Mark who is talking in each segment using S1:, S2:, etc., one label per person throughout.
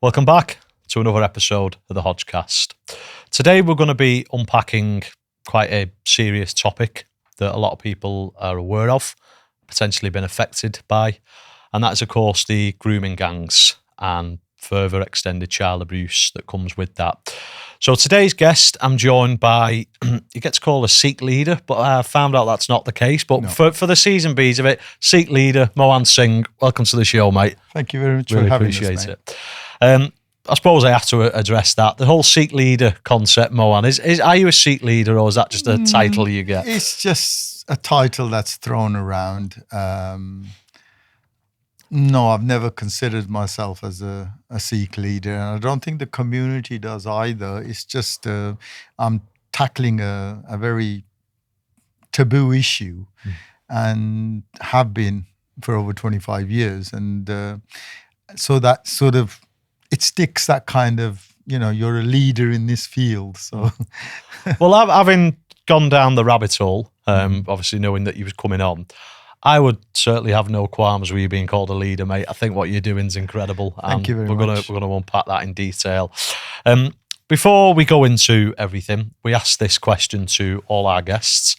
S1: Welcome back to another episode of the Hodge-Cast. Today we're going to be unpacking quite a serious topic that a lot of people are aware of, potentially been affected by, and that is of course the grooming gangs and further extended child abuse that comes with that. So today's guest, I'm joined by, he gets called a Sikh leader, but I found out that's not the case. But for the season B's of it, Sikh leader, Mohan Singh, welcome to the show, mate.
S2: Thank you very much
S1: Really
S2: for having
S1: appreciate
S2: us, mate.
S1: it. I suppose I have to address that. The whole Sikh leader concept, Mohan, are you a Sikh leader or is that just a title you get?
S2: It's just a title that's thrown around. No, I've never considered myself as a Sikh leader, and I don't think the community does either. It's just I'm tackling a very taboo issue and have been for over 25 years. And so that sort of, it sticks that kind of, you're a leader in this field. So,
S1: well, having gone down the rabbit hole, obviously knowing that you was coming on, I would certainly have no qualms with you being called a leader, mate. I think what you're doing is incredible.
S2: Thank you very much.
S1: We're going to unpack that in detail. Before we go into everything, we ask this question to all our guests.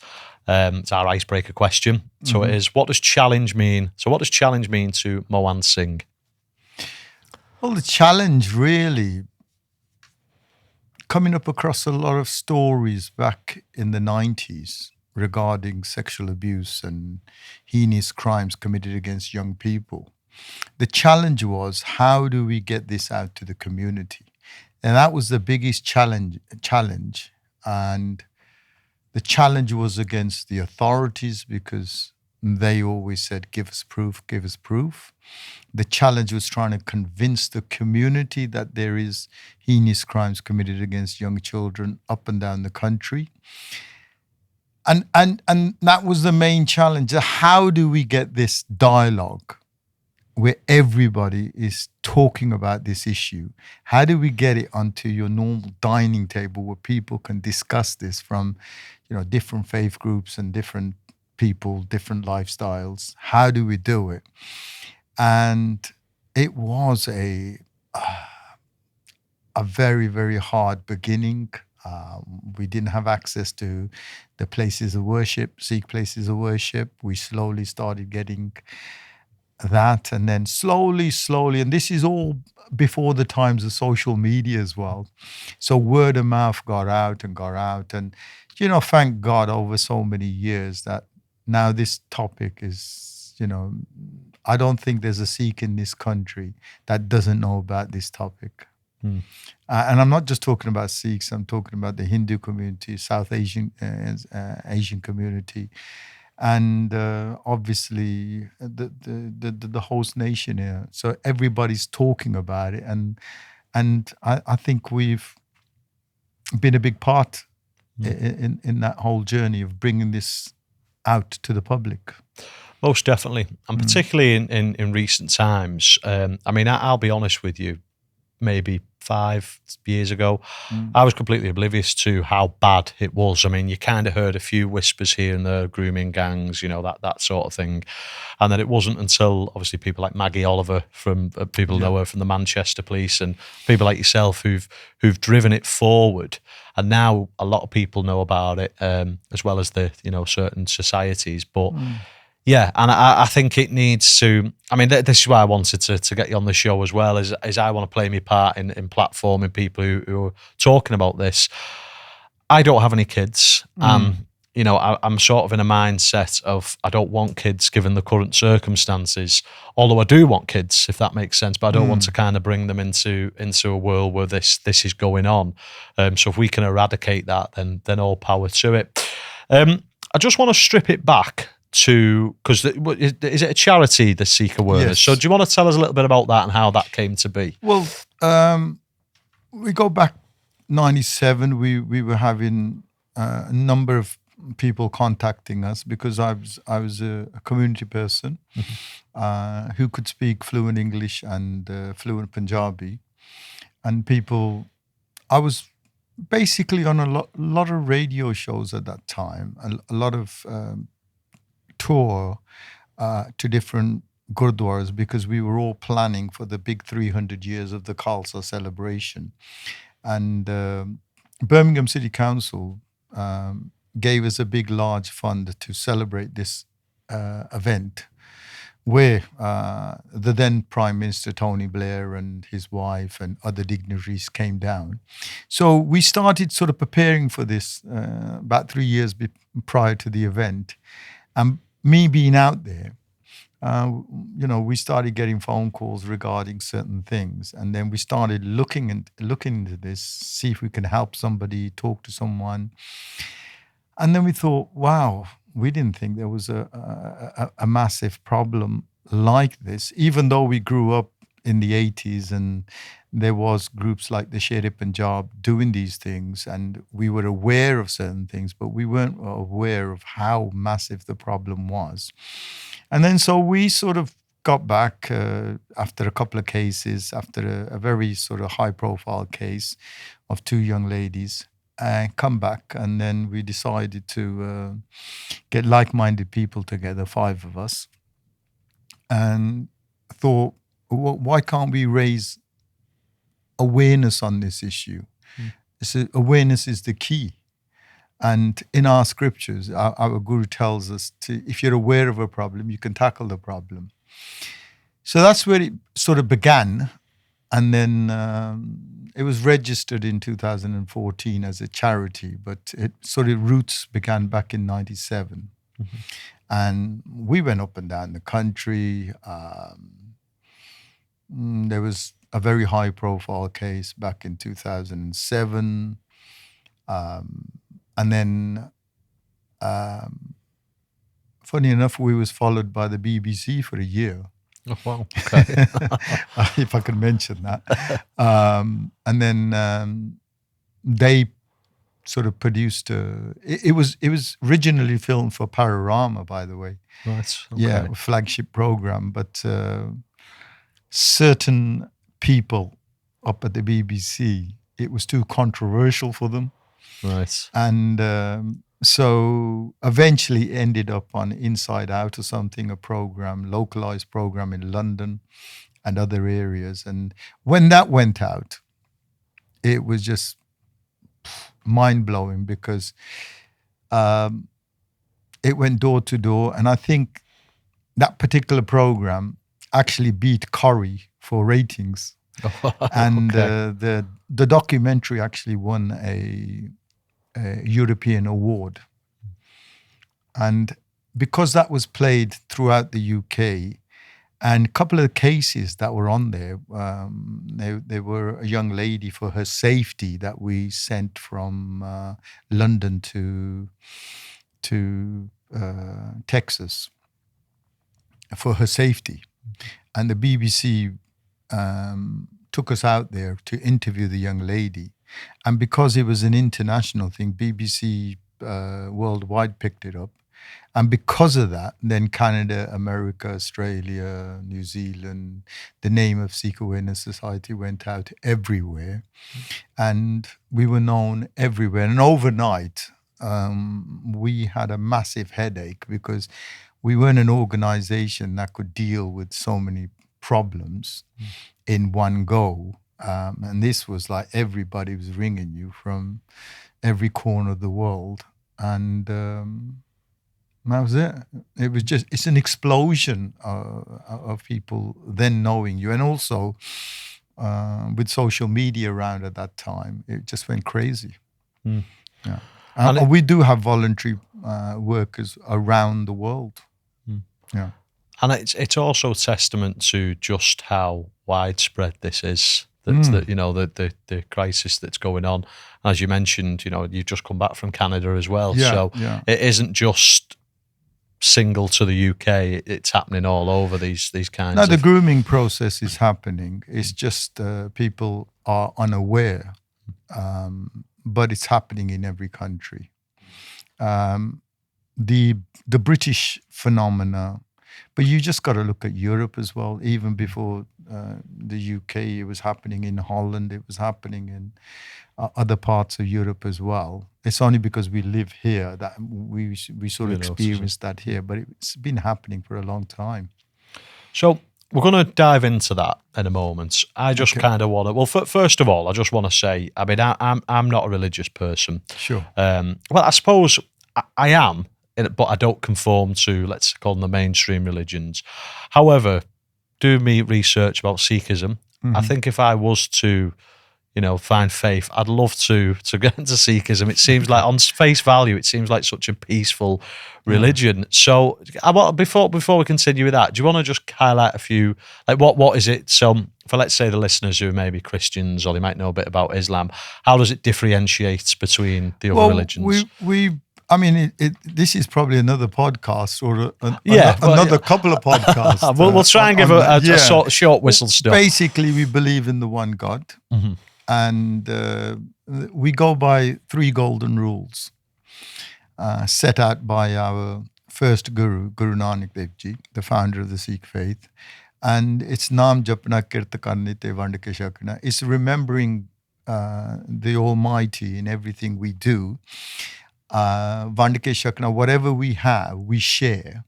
S1: It's our icebreaker question. So it is, what does challenge mean? So what does challenge mean to Mohan Singh?
S2: Well, the challenge really, coming up across a lot of stories back in the 90s regarding sexual abuse and heinous crimes committed against young people. The challenge was, how do we get this out to the community? And that was the biggest challenge. And the challenge was against the authorities because they always said, give us proof, give us proof. The challenge was trying to convince the community that there is heinous crimes committed against young children up and down the country. And that was the main challenge. How do we get this dialogue where everybody is talking about this issue? How do we get it onto your normal dining table where people can discuss this from, different faith groups and different people, different lifestyles? How do we do it? And it was a very, very hard beginning. We didn't have access to the places of worship, Sikh places of worship. We slowly started getting that, and then slowly, and this is all before the times of social media as well. So word of mouth got out, and thank God over so many years that now this topic is, I don't think there's a Sikh in this country that doesn't know about this topic. And I'm not just talking about Sikhs, I'm talking about the Hindu community, South Asian Asian community, and obviously the host nation here. So everybody's talking about it, and I think we've been a big part in that whole journey of bringing this out to the public.
S1: Most definitely, and particularly in recent times. I'll be honest with you, maybe 5 years ago, I was completely oblivious to how bad it was. I mean, you kind of heard a few whispers here and there, grooming gangs, that sort of thing. And then it wasn't until obviously people like Maggie Oliver from people know her from the Manchester Police, and people like yourself who've driven it forward. And now a lot of people know about it, as well as the certain societies. But yeah, and I think it needs to, this is why I wanted to get you on the show as well, is I want to play my part in platforming people who are talking about this. I don't have any kids. I'm sort of in a mindset of I don't want kids given the current circumstances, although I do want kids, if that makes sense, but I don't want to kind of bring them into a world where this is going on. So if we can eradicate that, then all power to it. I just want to strip it back to, because is it a charity, the Sikh Awareness?
S2: Yes.
S1: So do you want to tell us a little bit about that and how that came to be?
S2: Well, we go back 97. We were having a number of people contacting us because I was a community person who could speak fluent English and fluent Punjabi, and I was basically on a lot of radio shows at that time, a lot of tour to different gurdwaras because we were all planning for the big 300 years of the Khalsa celebration. And Birmingham City Council gave us a big, large fund to celebrate this event, where the then Prime Minister Tony Blair and his wife and other dignitaries came down. So we started sort of preparing for this about 3 years prior to the event. And me being out there, we started getting phone calls regarding certain things, and then we started looking into this, see if we can help somebody, talk to someone, and then we thought, wow, we didn't think there was a massive problem like this, even though we grew up in the 80s and there was groups like the Sher-e-Punjab doing these things, and we were aware of certain things, but we weren't aware of how massive the problem was. And then so we sort of got back after a couple of cases, after a very sort of high profile case of 2 young ladies, and come back. And then we decided to get like-minded people together, 5 of us, and thought, why can't we raise awareness on this issue? So awareness is the key. And in our scriptures, our guru tells us if you're aware of a problem, you can tackle the problem. So that's where it sort of began. And then it was registered in 2014 as a charity, but it sort of roots began back in 97. Mm-hmm. And we went up and down the country. There was a very high profile case back in 2007. And then, funny enough, we was followed by the BBC for a year.
S1: Oh, wow. Okay.
S2: If I can mention that. And then they sort of produced it was originally filmed for Panorama, by the way.
S1: Right. Okay.
S2: Yeah, a flagship program. But certain people up at the BBC, it was too controversial for them.
S1: Right.
S2: And so eventually ended up on Inside Out or something, a program, localized program in London and other areas. And when that went out, it was just mind-blowing because it went door to door. And I think that particular program actually beat Corrie for ratings. And
S1: okay.
S2: The documentary actually won a European award. And because that was played throughout the UK, and a couple of cases that were on there, there were a young lady for her safety that we sent from London to Texas for her safety. And the BBC took us out there to interview the young lady. And because it was an international thing, BBC worldwide picked it up. And because of that, then Canada, America, Australia, New Zealand, the name of Sikh Awareness Society went out everywhere. And we were known everywhere. And overnight, we had a massive headache because we weren't an organization that could deal with so many problems in one go. And this was like everybody was ringing you from every corner of the world. And that was it. It was just, it's an explosion of people then knowing you. And also with social media around at that time, it just went crazy. Yeah. And we do have voluntary workers around the world. Yeah.
S1: And it's also testament to just how widespread this is. That you know, the crisis that's going on. As you mentioned, you know, you've just come back from Canada as well.
S2: Yeah,
S1: so it isn't just single to the UK. It's happening all over these kinds
S2: of...
S1: No,
S2: the grooming process is happening. It's just people are unaware, but it's happening in every country. The British phenomena, but you just got to look at Europe as well. Even before the UK, it was happening in Holland. It was happening in other parts of Europe as well. It's only because we live here that we sort of experienced that here, but it's been happening for a long time.
S1: So we're going to dive into that in a moment. I just kind of want to. Well, first of all, I just want to say. I mean, I'm not a religious person.
S2: Sure.
S1: Well, I suppose I am, but I don't conform to, let's call them, the mainstream religions. However, do me research about Sikhism. I think if I was to, find faith, I'd love to get into Sikhism. It seems like, on face value, it seems like such a peaceful religion. So, before we continue with that, do you want to just highlight a few, like what is it? So, for, let's say, the listeners who may be Christians or they might know a bit about Islam, how does it differentiate between the other religions?
S2: I mean, this is probably another podcast or another couple of podcasts.
S1: We'll try and give a sort of short whistle stop.
S2: Basically, we believe in the one God, and we go by 3 golden rules set out by our first guru, Guru Nanak Dev Ji, the founder of the Sikh faith. And it's Naam Japna Kirt Karni Te Vand Ke Shakna. It's remembering the Almighty in everything we do. Vand Ke Shakna, whatever we have, we share.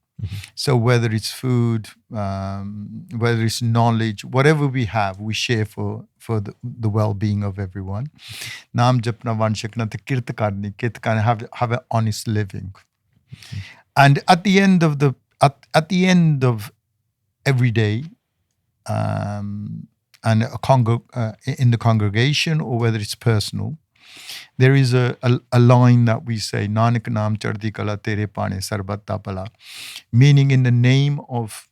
S2: So whether it's food, whether it's knowledge, whatever we have, we share for the well-being of everyone. Naam Japna Vand Shakna Te Kirt Karni, have an honest living. And at the end of every day, and in the congregation, or whether it's personal, there is a line that we say, Nanak Naam Chardi Kala Tere Pane Sarbat Tapala, meaning in the name of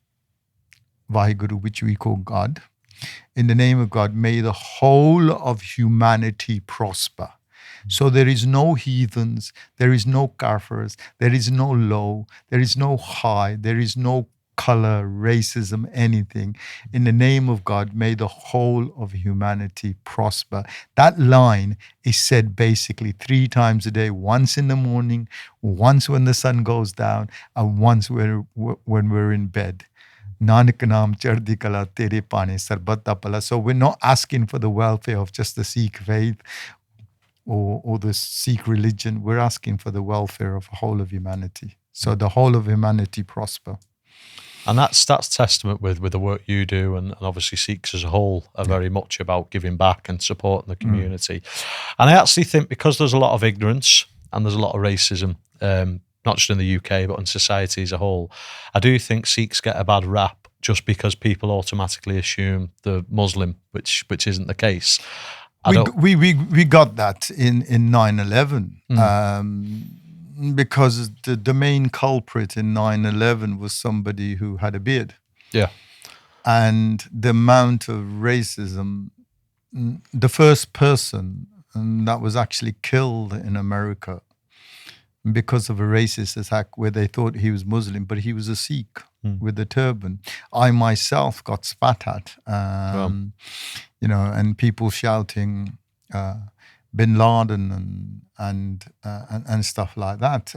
S2: Vaheguru, which we call God, in the name of God, may the whole of humanity prosper. So there is no heathens, there is no kafirs, there is no low, there is no high, there is no color, racism, anything. In the name of God, may the whole of humanity prosper. That line is said basically 3 times a day, once in the morning, once when the sun goes down, and once when we're in bed. Nanak Naam Chardi Kala Tere Pane Sarbat Tapala. So we're not asking for the welfare of just the Sikh faith or the Sikh religion. We're asking for the welfare of the whole of humanity. So the whole of humanity prosper.
S1: And that's testament with the work you do, and obviously Sikhs as a whole are very much about giving back and supporting the community. And I actually think because there's a lot of ignorance and there's a lot of racism, not just in the UK but in society as a whole, I do think Sikhs get a bad rap just because people automatically assume they're Muslim, which isn't the case.
S2: We got that in 9/11. Because the main culprit in 9/11 was somebody who had a beard.
S1: Yeah.
S2: And the amount of racism, the first person that was actually killed in America because of a racist attack where they thought he was Muslim, but he was a Sikh with a turban. I myself got spat at, and people shouting, Bin Laden and stuff like that.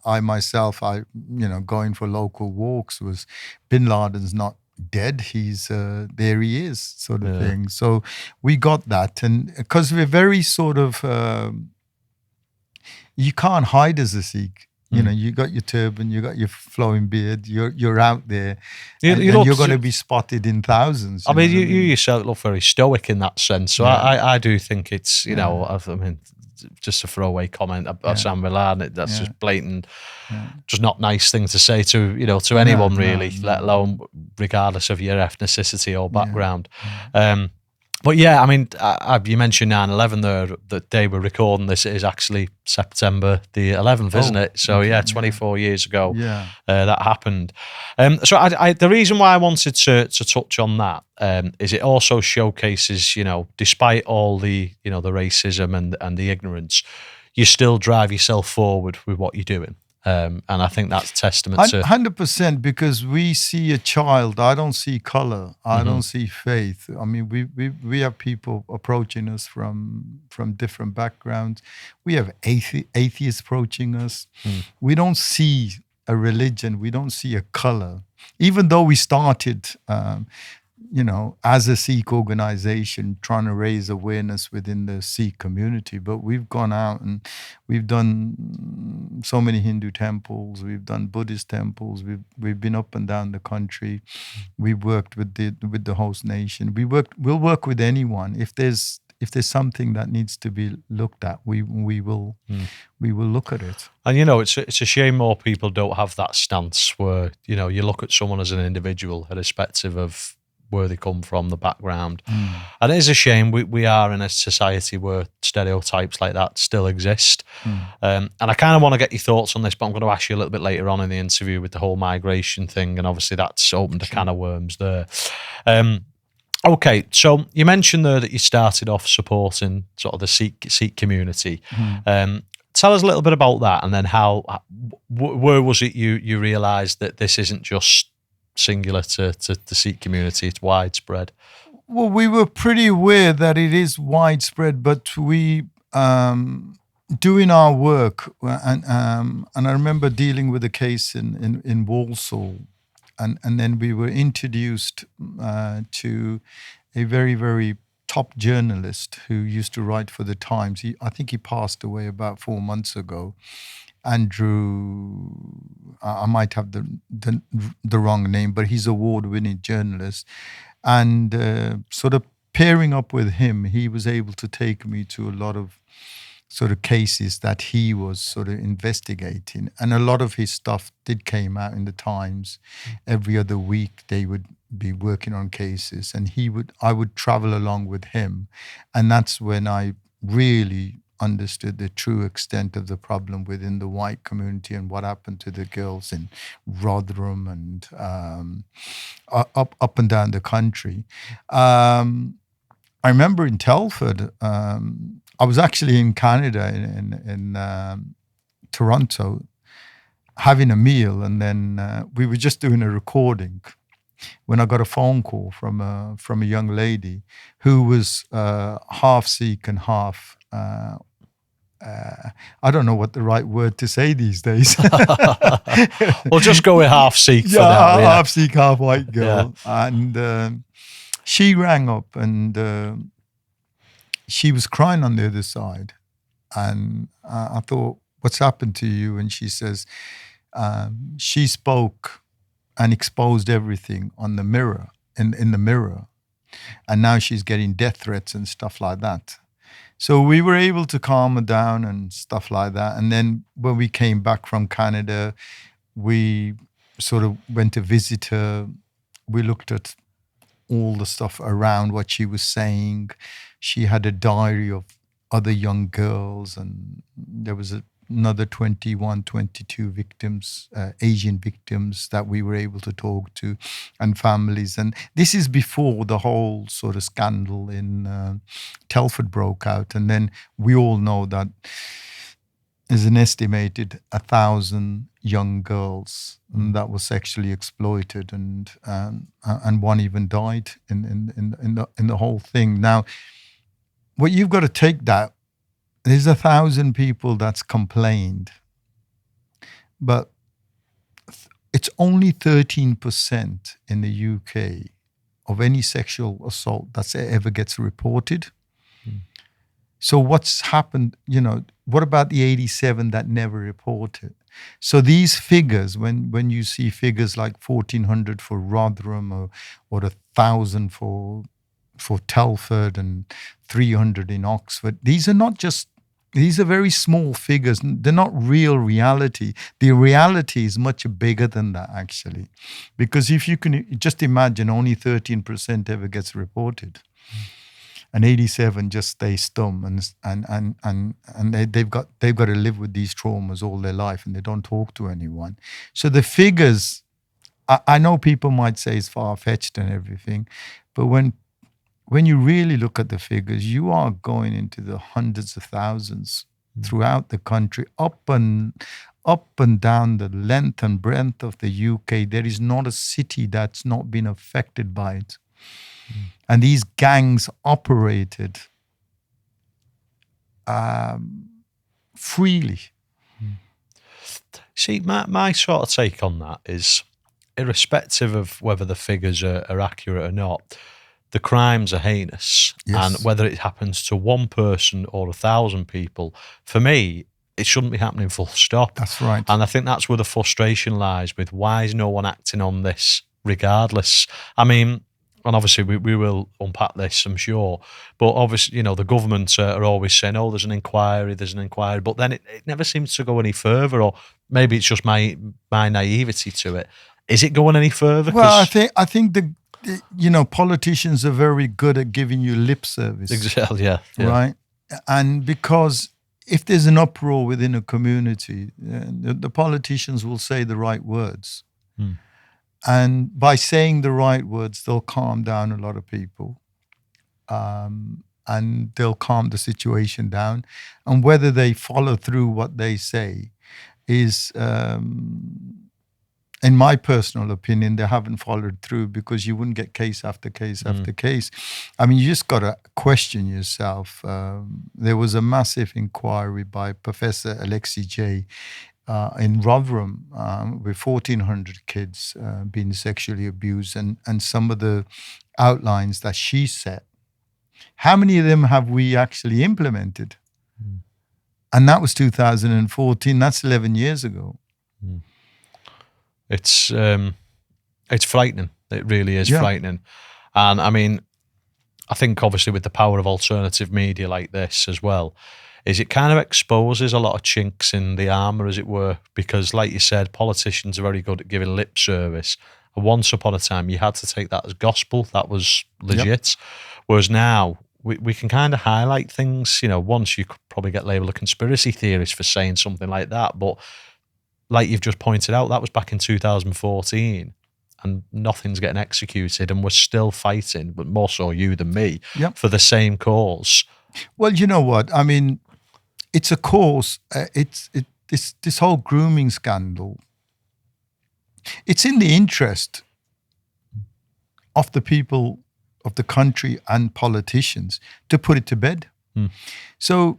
S2: I myself, going for local walks was, Bin Laden's not dead. He's there. He is, sort of thing. So we got that, and because we're very sort of, you can't hide as a Sikh. You got your turban, you got your flowing beard, you're out there, and you're going to be spotted in thousands.
S1: I mean, you yourself look very stoic in that sense. So I do think it's, I mean, just a throwaway comment about Sam Milan, that's just blatant, just not nice thing to say to, to anyone really, let alone regardless of your ethnicity or background. But yeah, I mean, you mentioned 9/11 there. The day we're recording this, it is actually September the 11th, isn't it? So 24 years ago, that happened. So the reason why I wanted to touch on that is it also showcases, despite all the, the racism and the ignorance, you still drive yourself forward with what you're doing. And I think that's testament to
S2: 100%, because we see a child. I don't see color. I don't see faith. I mean, we have people approaching us from different backgrounds. We have atheists approaching us. We don't see a religion. We don't see a color. Even though we started as a Sikh organization, trying to raise awareness within the Sikh community. But we've gone out and we've done so many Hindu temples, we've done Buddhist temples, we've been up and down the country. We've worked with the host nation. We'll work with anyone. If there's something that needs to be looked at, we will look at it.
S1: And it's a shame more people don't have that stance where you look at someone as an individual, irrespective of where they come from, the background. And it is a shame we are in a society where stereotypes like that still exist. And I kind of want to get your thoughts on this, but I'm going to ask you a little bit later on in the interview with the whole migration thing, and obviously that's opened a can of worms there. Okay, so you mentioned there that you started off supporting sort of the Sikh community. Tell us a little bit about that, and then where was it you realised that this isn't just singular to the Sikh community, it's widespread?
S2: Well, we were pretty aware that it is widespread, but we doing our work, and I remember dealing with a case in Walsall, and then we were introduced to a very, very top journalist who used to write for the Times. I think he passed away about 4 months ago. Andrew, I might have the wrong name, but he's an award-winning journalist. And sort of pairing up with him, he was able to take me to a lot of sort of cases that he was sort of investigating. And a lot of his stuff did came out in the Times. Every other week they would be working on cases, and I would travel along with him. And that's when I really understood the true extent of the problem within the white community and what happened to the girls in Rotherham and up and down the country. I remember in Telford, I was actually in Canada in Toronto having a meal, and then we were just doing a recording when I got a phone call from a young lady who was half Sikh and half I don't know what the right word to say these days.
S1: We'll just go with half Sikh for now.
S2: Yeah, half Sikh, half white girl. Yeah. And she rang up, and she was crying on the other side. And I thought, what's happened to you? And she says, she spoke and exposed everything on the mirror, in the mirror. And now she's getting death threats and stuff like that. So we were able to calm her down and stuff like that. And then when we came back from Canada, we sort of went to visit her. We looked at all the stuff around what she was saying. She had a diary of other young girls, and there was another 21, 22 victims, Asian victims that we were able to talk to, and families. And this is before the whole sort of scandal in Telford broke out. And then we all know that there's an estimated 1,000 young girls that were sexually exploited, and one even died in the whole thing. Now, what you've got to take that, there's 1,000 people that's complained, but it's only 13% in the UK of any sexual assault that ever gets reported. So what's happened, what about the 87 that never reported? So these figures, when you see figures like 1,400 for Rotherham or 1,000 for Telford and 300 in Oxford, these are very small figures. They're not real reality. The reality is much bigger than that, actually. Because if you can just imagine, only 13% ever gets reported. And 87 just stay stum, and they've got to live with these traumas all their life, and they don't talk to anyone. So the figures, I know people might say it's far-fetched and everything, but when you really look at the figures, you are going into the hundreds of thousands throughout the country, up and down the length and breadth of the UK. There is not a city that's not been affected by it. And these gangs operated
S1: freely. See, my sort of take on that is irrespective of whether the figures are accurate or not, the crimes are heinous.
S2: Yes.
S1: And whether it happens to one person or 1,000 people, for me, it shouldn't be happening full stop.
S2: That's right.
S1: And I think that's where the frustration lies with why is no one acting on this regardless? I mean, and obviously we will unpack this, I'm sure, but obviously, you know, the government are always saying, oh, there's an inquiry, but then it never seems to go any further, or maybe it's just my naivety to it. Is it going any further?
S2: Well, I think the you know, politicians are very good at giving you lip service.
S1: Exactly, yeah.
S2: Right? And because if there's an uproar within a community, the politicians will say the right words. And by saying the right words, they'll calm down a lot of people. And they'll calm the situation down. And whether they follow through what they say is, in my personal opinion, they haven't followed through, because you wouldn't get case after case after case. I mean, you just got to question yourself. There was a massive inquiry by Professor Alexi J. In Rotherham, with 1,400 kids being sexually abused, and some of the outlines that she set. How many of them have we actually implemented? And that was 2014. That's 11 years ago.
S1: It's frightening. It really is frightening. And I mean, I think obviously with the power of alternative media like this as well, is it kind of exposes a lot of chinks in the armour, as it were, because like you said, politicians are very good at giving lip service. And once upon a time, you had to take that as gospel. That was legit. Whereas now, we can kind of highlight things. You know, once you could probably get labelled a conspiracy theorist for saying something like that. But like you've just pointed out, that was back in 2014. And nothing's getting executed. And we're still fighting, but more so you than me, for the same cause.
S2: Well, you know what? I mean, it's a cause. This whole grooming scandal. It's in the interest of the people of the country and politicians to put it to bed. So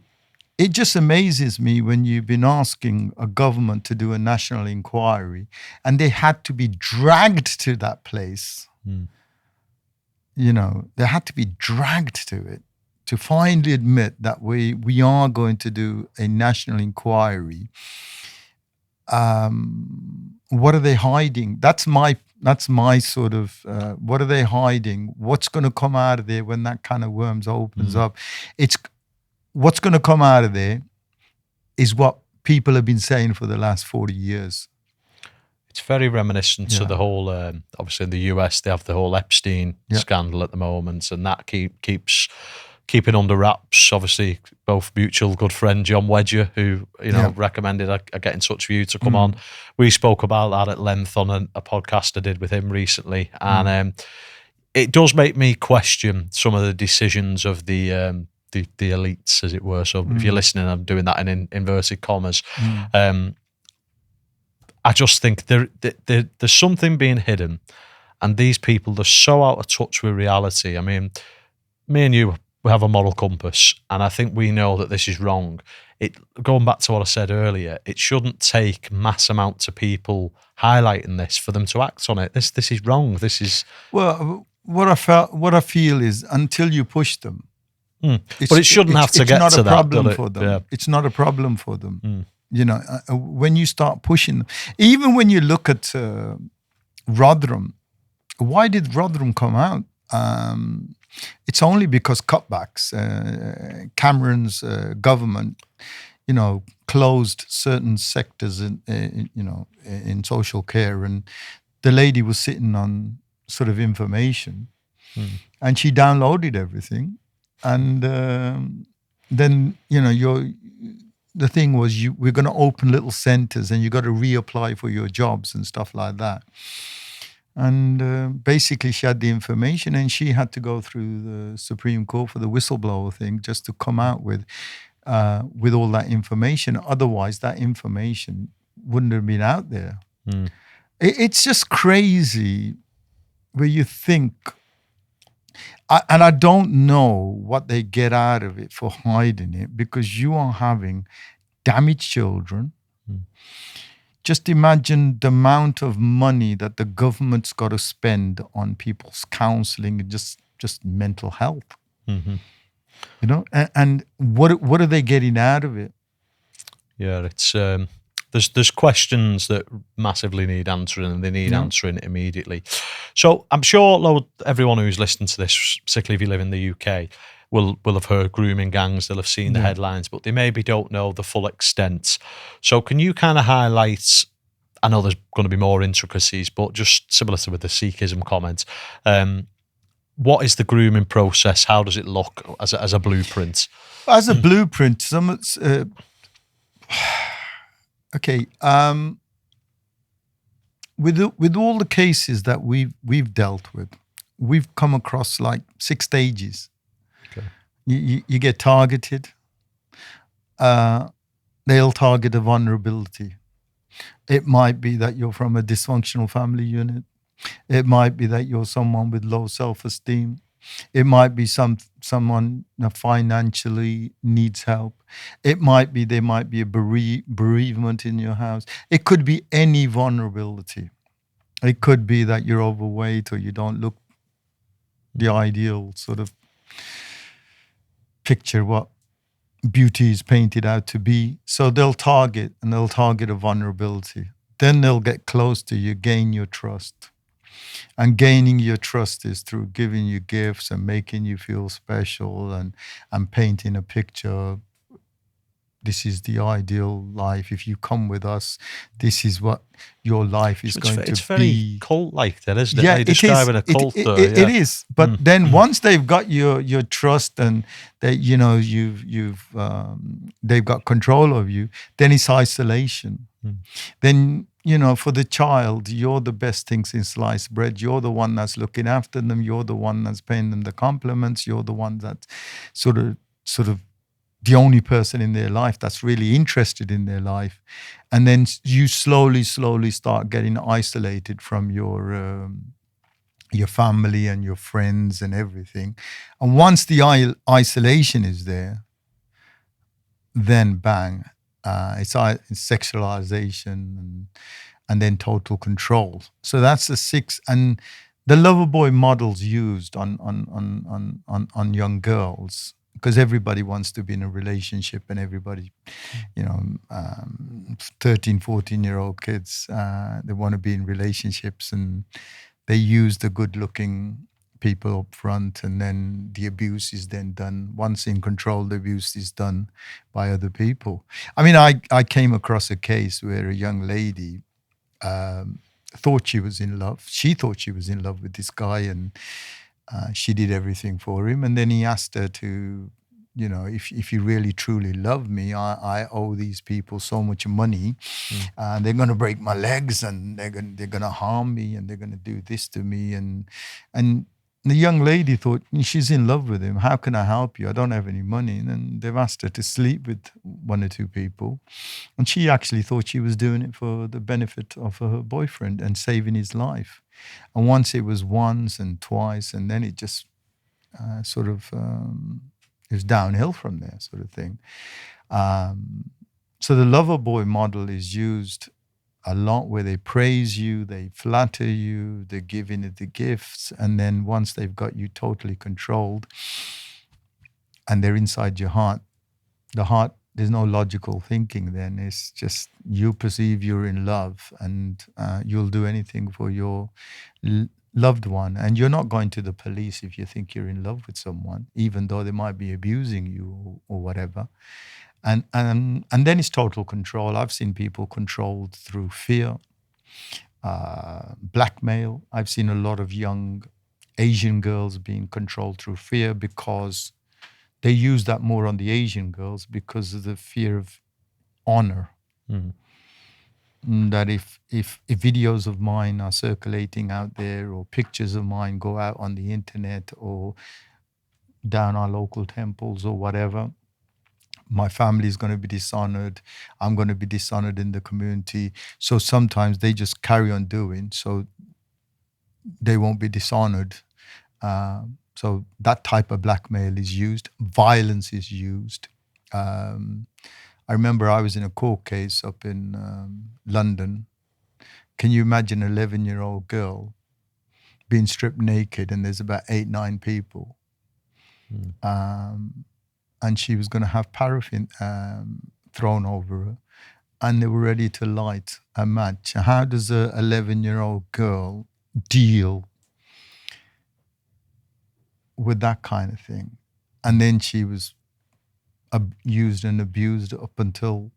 S2: it just amazes me when you've been asking a government to do a national inquiry, and they had to be dragged to that place. You know, they had to be dragged to it to finally admit that we are going to do a national inquiry. What are they hiding? That's my sort of, what are they hiding? What's going to come out of there when that can of worms opens up? What's going to come out of there is what people have been saying for the last 40 years.
S1: It's very reminiscent to the whole, obviously in the US, they have the whole Epstein scandal at the moment, and that keeps keeping under wraps. Obviously, both mutual good friend John Wedger, who recommended I get in touch with you to come on. We spoke about that at length on a podcast I did with him recently, and it does make me question some of the decisions of the elites, as it were. So if you're listening, I'm doing that in inverted commas. I just think there's something being hidden, and these people, they're so out of touch with reality. I mean, me and you, we have a moral compass, and I think we know that this is wrong. Going back to what I said earlier, it shouldn't take mass amounts of people highlighting this for them to act on it. This is wrong. This is
S2: what I feel is, until you push them,
S1: but it shouldn't have to get to that. It's not a problem
S2: for them. Yeah. It's not a problem for them. You know, when you start pushing them, even when you look at Rotherham, why did Rotherham come out? It's only because cutbacks. Cameron's government, closed certain sectors in social care, and the lady was sitting on sort of information, and she downloaded everything, and then the thing was, we're going to open little centers, and you got to reapply for your jobs and stuff like that. And basically, she had the information, and she had to go through the Supreme Court for the whistleblower thing just to come out with all that information. Otherwise, that information wouldn't have been out there. It's just crazy where you think, and I don't know what they get out of it for hiding it, because you are having damaged children. just imagine the amount of money that the government's got to spend on people's counseling and just mental health.
S1: Mm-hmm.
S2: You know, and what are they getting out of it?
S1: Yeah, it's there's questions that massively need answering, and they need answering immediately. So I'm sure everyone who's listened to this, particularly if you live in the UK, will have heard grooming gangs. They'll have seen the headlines, but they maybe don't know the full extent. So can you kind of highlight? I know there's going to be more intricacies, but just similar to with the Sikhism comment, what is the grooming process? How does it look as a blueprint?
S2: As a blueprint, okay. With all the cases that we've dealt with, we've come across like 6 stages.
S1: Okay.
S2: You get targeted. They'll target a vulnerability. It might be that you're from a dysfunctional family unit. It might be that you're someone with low self-esteem. It might be someone financially needs help. It might be there might be a bereavement in your house. It could be any vulnerability. It could be that you're overweight or you don't look the ideal sort of picture what beauty is painted out to be. So they'll target a vulnerability. Then they'll get close to you, gain your trust. And gaining your trust is through giving you gifts and making you feel special and painting a picture. This is the ideal life. If you come with us, this is what your life is going to be.
S1: It's very cult-like, then, isn't it?
S2: Yeah,
S1: They describe it a cult.
S2: It is. But then once they've got your trust and they, they've got control of you, then it's isolation. Then, for the child, you're the best thing since sliced bread. You're the one that's looking after them. You're the one that's paying them the compliments. You're the one that's sort of the only person in their life that's really interested in their life. And then you slowly start getting isolated from your family and your friends and everything. And once the isolation is there, then bang, it's sexualization and then total control. So that's the 6. And the lover boy model's used on young girls, because everybody wants to be in a relationship, and everybody, 13, 14-year-old kids, they want to be in relationships, and they use the good-looking people up front, and then the abuse is then done. Once in control, the abuse is done by other people. I mean, I came across a case where a young lady thought she was in love. She thought she was in love with this guy, and she did everything for him. And then he asked her to, if you really truly love me, I owe these people so much money. They're going to break my legs, and they're going to harm me, and they're going to do this to me. And the young lady thought, she's in love with him. How can I help you? I don't have any money. And then they've asked her to sleep with 1 or 2 people. And she actually thought she was doing it for the benefit of her boyfriend and saving his life. And once it was once and twice, and then it just it was downhill from there, sort of thing. So the lover boy model is used a lot, where they praise you, they flatter you, they're giving it the gifts, and then once they've got you totally controlled and they're inside your heart, the heart, there's no logical thinking then. It's just you perceive you're in love, and you'll do anything for your loved one. And you're not going to the police if you think you're in love with someone, even though they might be abusing you or whatever. And then it's total control. I've seen people controlled through fear, blackmail. I've seen a lot of young Asian girls being controlled through fear, because they use that more on the Asian girls because of the fear of honor. That if videos of mine are circulating out there, or pictures of mine go out on the internet or down our local temples or whatever, my family is going to be dishonored. I'm going to be dishonored in the community. So sometimes they just carry on doing, so they won't be dishonored. So that type of blackmail is used. Violence is used. I remember I was in a court case up in London. Can you imagine an 11-year-old girl being stripped naked and there's about 8-9 people? And she was going to have paraffin thrown over her, and they were ready to light a match. How does a 11-year-old girl deal with that kind of thing? And then she was used and abused up until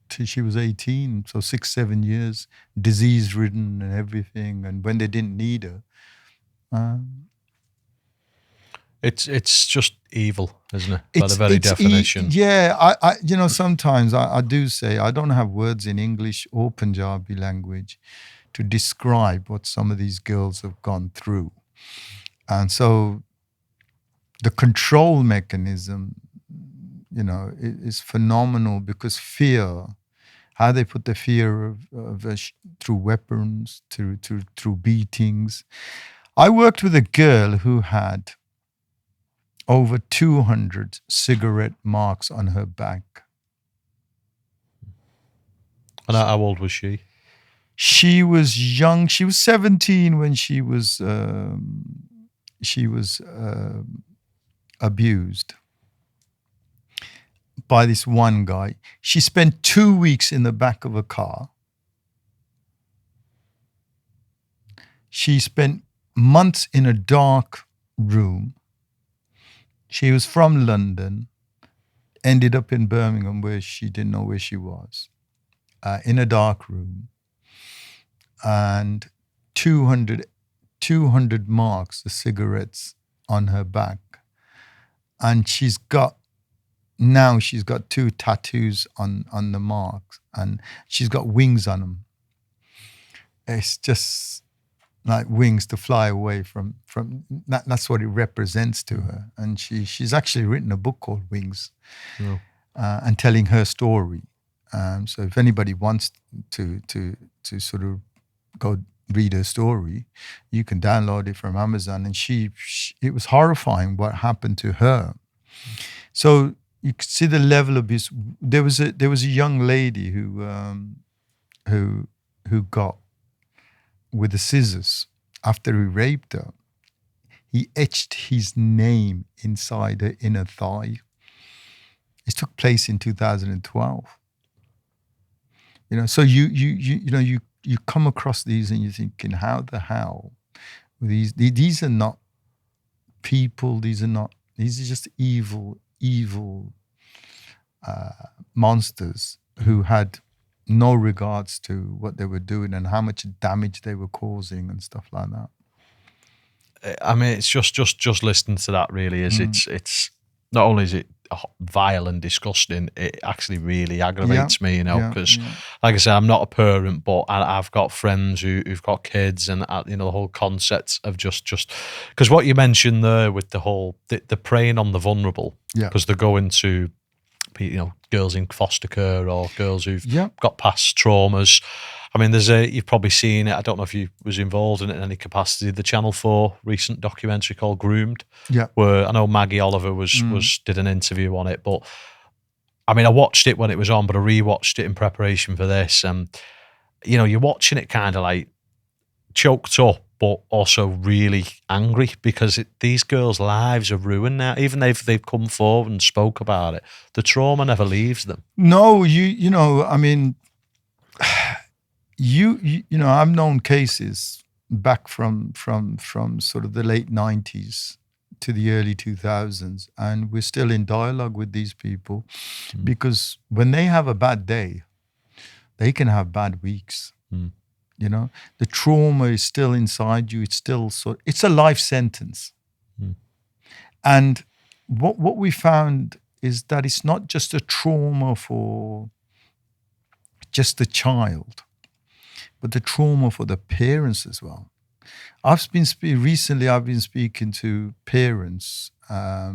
S2: she was 18, so 6-7 years, disease-ridden and everything. And when they didn't need her,
S1: it's just evil, isn't it? By the very definition.
S2: I sometimes I do say I don't have words in English or Punjabi language to describe what some of these girls have gone through. And so the control mechanism, is phenomenal, because fear, how they put the fear of through weapons, through beatings. I worked with a girl who had over 200 cigarette marks on her back.
S1: And how old was she?
S2: She was young. She was 17 when she was abused by this one guy. She spent 2 weeks in the back of a car. She spent months in a dark room. She was from London, ended up in Birmingham, where she didn't know where she was, in a dark room, and 200 marks, the cigarettes, on her back. And she's got 2 tattoos on the marks, and she's got wings on them. It's just like wings to fly away from that. That's what it represents to her. And she's actually written a book called Wings, and telling her story. So if anybody wants to sort of go read her story, you can download it from Amazon. And it was horrifying what happened to her. So you could see the level of abuse. There was a young lady who got, with the scissors, after he raped her, he etched his name inside her inner thigh. It took place in 2012. So you come across these and you're thinking, how the hell? These are not people. These are just evil monsters who had no regards to what they were doing and how much damage they were causing and stuff like that.
S1: I mean, it's just listening to that really is it's not only is it vile and disgusting, it actually really aggravates me, because like I said, I'm not a parent, but I've got friends who've got kids, and the whole concept of just because what you mentioned there with the whole the preying on the vulnerable, because they're going to girls in foster care or girls who've got past traumas. I mean, you've probably seen it. I don't know if you was involved in it in any capacity. The Channel 4 recent documentary called Groomed, where I know Maggie Oliver did an interview on it. But I mean, I watched it when it was on, but I rewatched it in preparation for this. And you're watching it kind of like choked up, but also really angry, because these girls' lives are ruined now. Even they've come forward and spoke about it. The trauma never leaves them.
S2: No, I mean, I've known cases back from sort of the late 90s to the early 2000s, and we're still in dialogue with these people, because when they have a bad day, they can have bad weeks. The trauma is still inside you. It's still it's a life sentence. And what we found is that it's not just a trauma for just the child, but the trauma for the parents as well. Recently I've been speaking to parents. I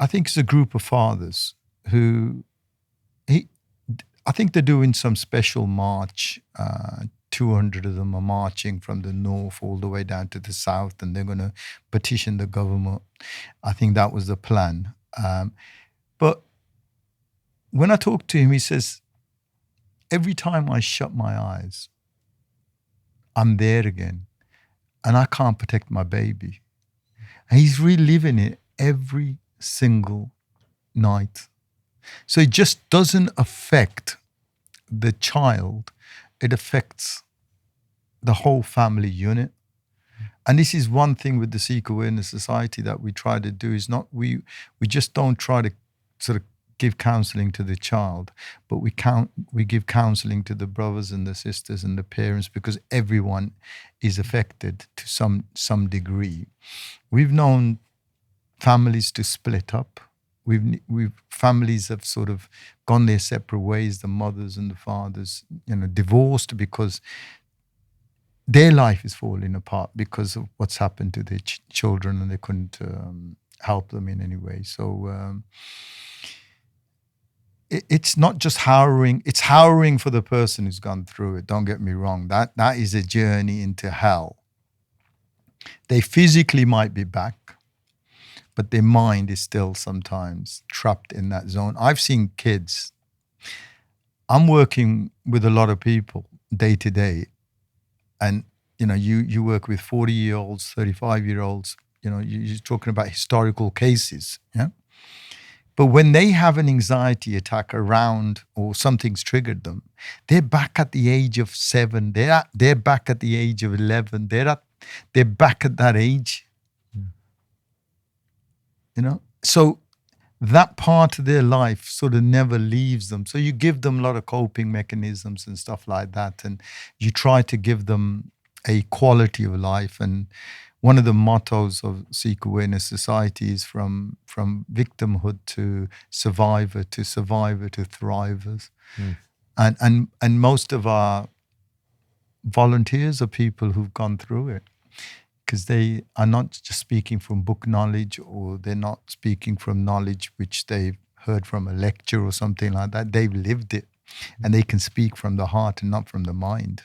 S2: think it's a group of fathers who I think they're doing some special march. 200 of them are marching from the north all the way down to the south, and they're going to petition the government. I think that was the plan. But when I talk to him, he says, every time I shut my eyes, I'm there again. And I can't protect my baby. And he's reliving it every single night. So it just doesn't affect the child. It affects the whole family unit. And this is one thing with the Sikh Awareness Society that we try to do is not, we just don't try to sort of give counseling to the child, but we give counseling to the brothers and the sisters and the parents, because everyone is affected to some degree. We've known families to split up. Families have sort of gone their separate ways, the mothers and the fathers, divorced because their life is falling apart because of what's happened to their children, and they couldn't help them in any way. So it's not just harrowing, it's harrowing for the person who's gone through it. Don't get me wrong. That is a journey into hell. They physically might be back, but their mind is still sometimes trapped in that zone. I've seen kids. I'm working with a lot of people day to day, and you work with 40-year-olds, 35-year-olds. You're talking about historical cases, yeah. But when they have an anxiety attack around, or something's triggered them, they're back at the age of 7. They're back at the age of 11. They're back at that age. So that part of their life sort of never leaves them. So you give them a lot of coping mechanisms and stuff like that, and you try to give them a quality of life. And one of the mottos of Sikh Awareness Society is from victimhood to survivor to thrivers. And most of our volunteers are people who've gone through it, because they are not just speaking from book knowledge, or they're not speaking from knowledge which they've heard from a lecture or something like that. They've lived it, and they can speak from the heart and not from the mind.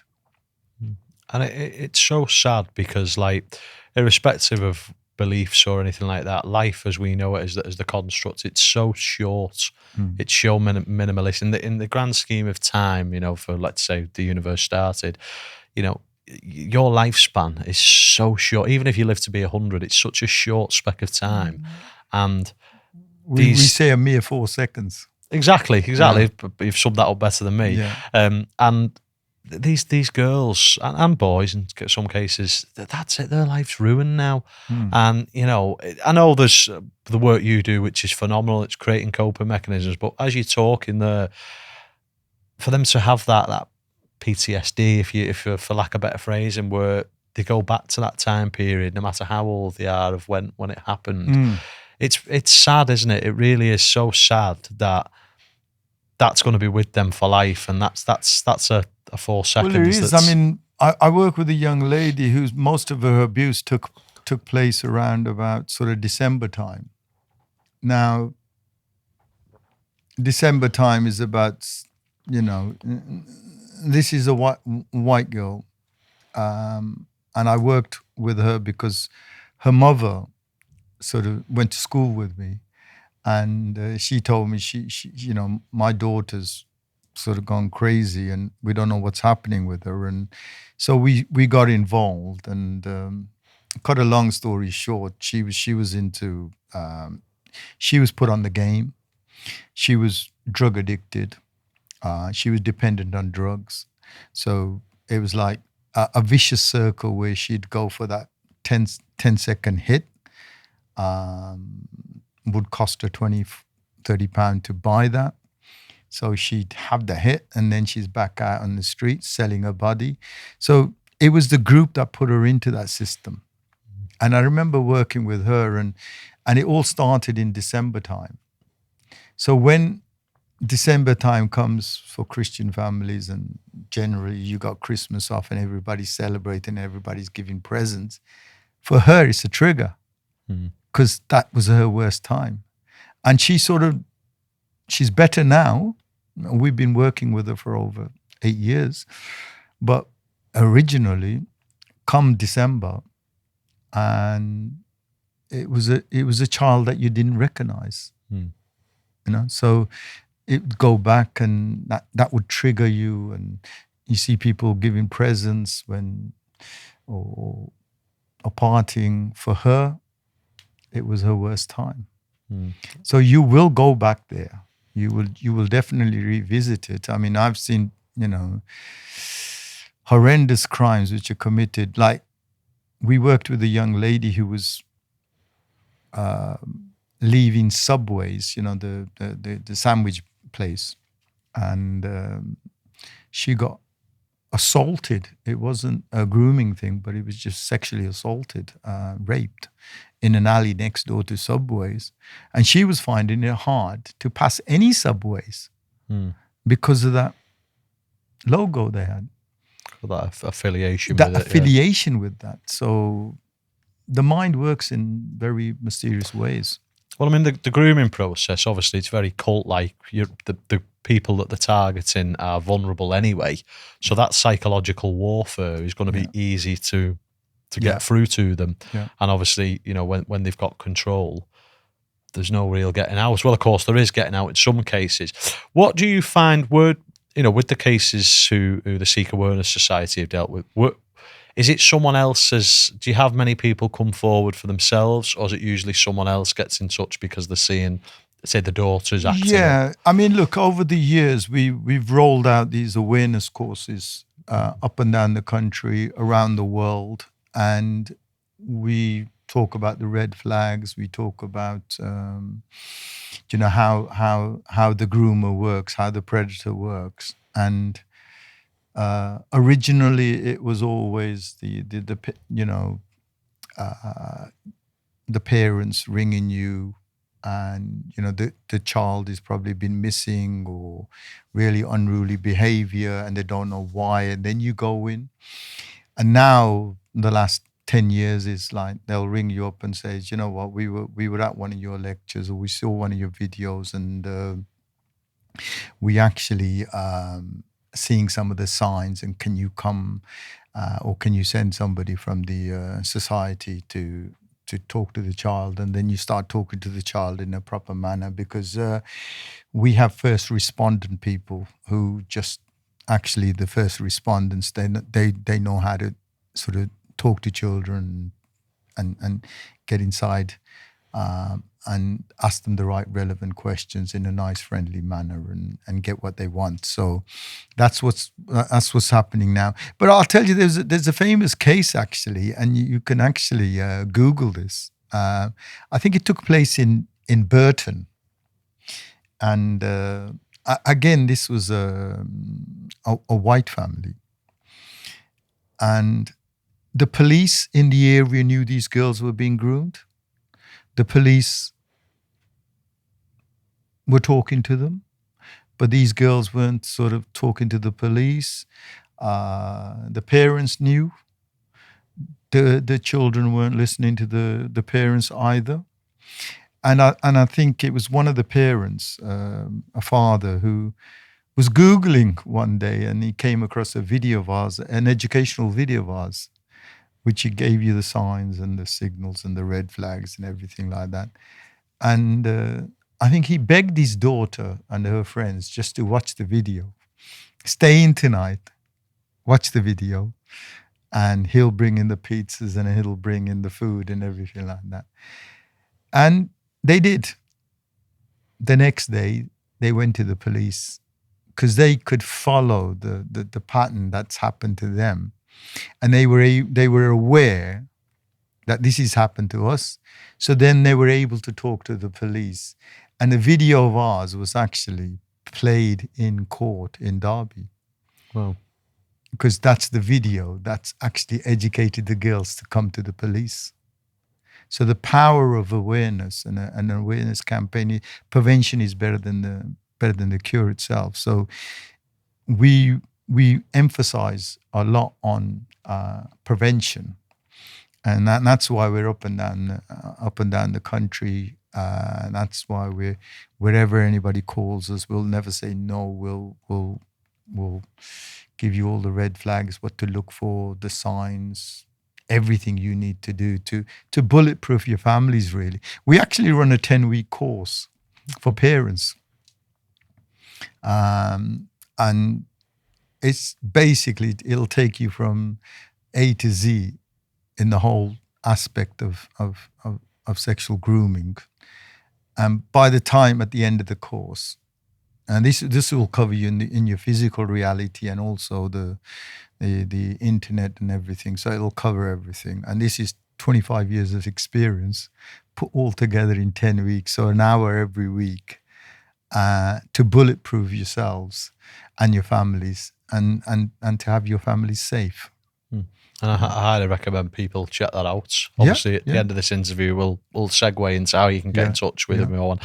S1: And it's so sad because, like, irrespective of beliefs or anything like that, life as we know it as the construct, it's so short. It's so minimalist in the grand scheme of time. For, let's say, the universe started, your lifespan is so short. Even if you live to be 100, it's such a short speck of time. And
S2: we say a mere 4 seconds.
S1: Exactly. Yeah. You've summed that up better than me.
S2: Yeah.
S1: And these girls and boys in some cases, that's it. Their life's ruined now. And I know there's the work you do, which is phenomenal. It's creating coping mechanisms. But as you're talking there, for them to have that PTSD, if for lack of better phrasing, where they go back to that time period, no matter how old they are, of when it happened. It's sad, isn't it? It really is so sad that that's going to be with them for life, and that's a 4 seconds.
S2: Well, it is. I mean, I work with a young lady whose most of her abuse took place around about sort of December time. Now, December time is about, this is a white girl, and I worked with her because her mother sort of went to school with me, and she told me she my daughter's sort of gone crazy and we don't know what's happening with her. And so we got involved, and cut a long story short, she was into she was put on the game. She was drug addicted. She was dependent on drugs. So it was like a vicious circle where she'd go for that 10-second hit. Would cost her £20-30 to buy that. So she'd have the hit, and then she's back out on the street selling her body. So it was the group that put her into that system. And I remember working with her, and it all started in December time. So when December time comes for Christian families, and generally you got Christmas off and everybody's celebrating, everybody's giving presents, for her it's a trigger, because that was her worst time. And she's better now. We've been working with her for over 8 years. But originally, come December, and it was a child that you didn't recognize. So it go back, and that would trigger you. And you see people giving presents or partying. For her, it was her worst time. So you will go back there. You will definitely revisit it. I mean, I've seen, horrendous crimes which are committed. Like, we worked with a young lady who was leaving Subways, the sandwich place, and she got assaulted. It wasn't a grooming thing, but it was just sexually assaulted, raped in an alley next door to Subways. And she was finding it hard to pass any Subways because of that logo they had.
S1: That affiliation
S2: That
S1: with it.
S2: affiliation with that. So the mind works in very mysterious ways.
S1: Well, I mean, the grooming process, obviously, it's very cult-like. The people that they're targeting are vulnerable anyway. So that psychological warfare is going to be easy to get through to them.
S2: Yeah.
S1: And obviously, when they've got control, there's no real getting out. Well, of course, there is getting out in some cases. What do you find with the cases who the Sikh Awareness Society have dealt with? Is it someone else's? Do you have many people come forward for themselves, or is it usually someone else gets in touch because they're seeing, say, the daughter's acting?
S2: Yeah, I mean, look, over the years, we've rolled out these awareness courses up and down the country, around the world, and we talk about the red flags. We talk about, how the groomer works, how the predator works, and originally it was always the parents ringing you, and the child has probably been missing or really unruly behavior, and they don't know why, and then you go in. And now the last 10 years is like they'll ring you up and say, you know what, we were at one of your lectures, or we saw one of your videos, and we actually seeing some of the signs, and can you come or can you send somebody from the society to talk to the child? And then you start talking to the child in a proper manner, because we have first respondent people who just actually, the first respondents, they know how to sort of talk to children and get inside and ask them the right relevant questions in a nice, friendly manner, and get what they want. So that's what's happening now. But I'll tell you, there's a famous case actually, and you can actually Google this. I think it took place in Burton, and again, this was a white family, and the police in the area knew these girls were being groomed. The police were talking to them, but these girls weren't sort of talking to the police. The parents knew. The children weren't listening to the parents either. And I think it was one of the parents, a father, who was Googling one day, and he came across a video of ours, an educational video of ours, which he gave you the signs and the signals and the red flags and everything like that. And I think he begged his daughter and her friends just to watch the video. Stay in tonight, watch the video, and he'll bring in the pizzas and he'll bring in the food and everything like that. And they did. The next day, they went to the police because they could follow the pattern that's happened to them. And they were aware that this has happened to us. So then they were able to talk to the police. And the video of ours was actually played in court in Derby.
S1: Wow.
S2: Because that's the video that's actually educated the girls to come to the police. So the power of awareness and an awareness campaign, prevention is better than the cure itself. So we emphasize a lot on prevention, and that's why we're up and down the country. And that's why wherever anybody calls us, we'll never say no. We'll give you all the red flags, what to look for, the signs, everything you need to do to bulletproof your families. Really, we actually run a 10-week course for parents. And it's basically, it'll take you from A to Z in the whole aspect of sexual grooming. And by the time at the end of the course, and this will cover you in your physical reality and also the internet and everything. So it'll cover everything. And this is 25 years of experience put all together in 10 weeks, so an hour every week, to bulletproof yourselves and your families, and to have your families safe.
S1: And I highly recommend people check that out. Obviously, at the end of this interview, we'll segue into how you can get in touch with Mohan.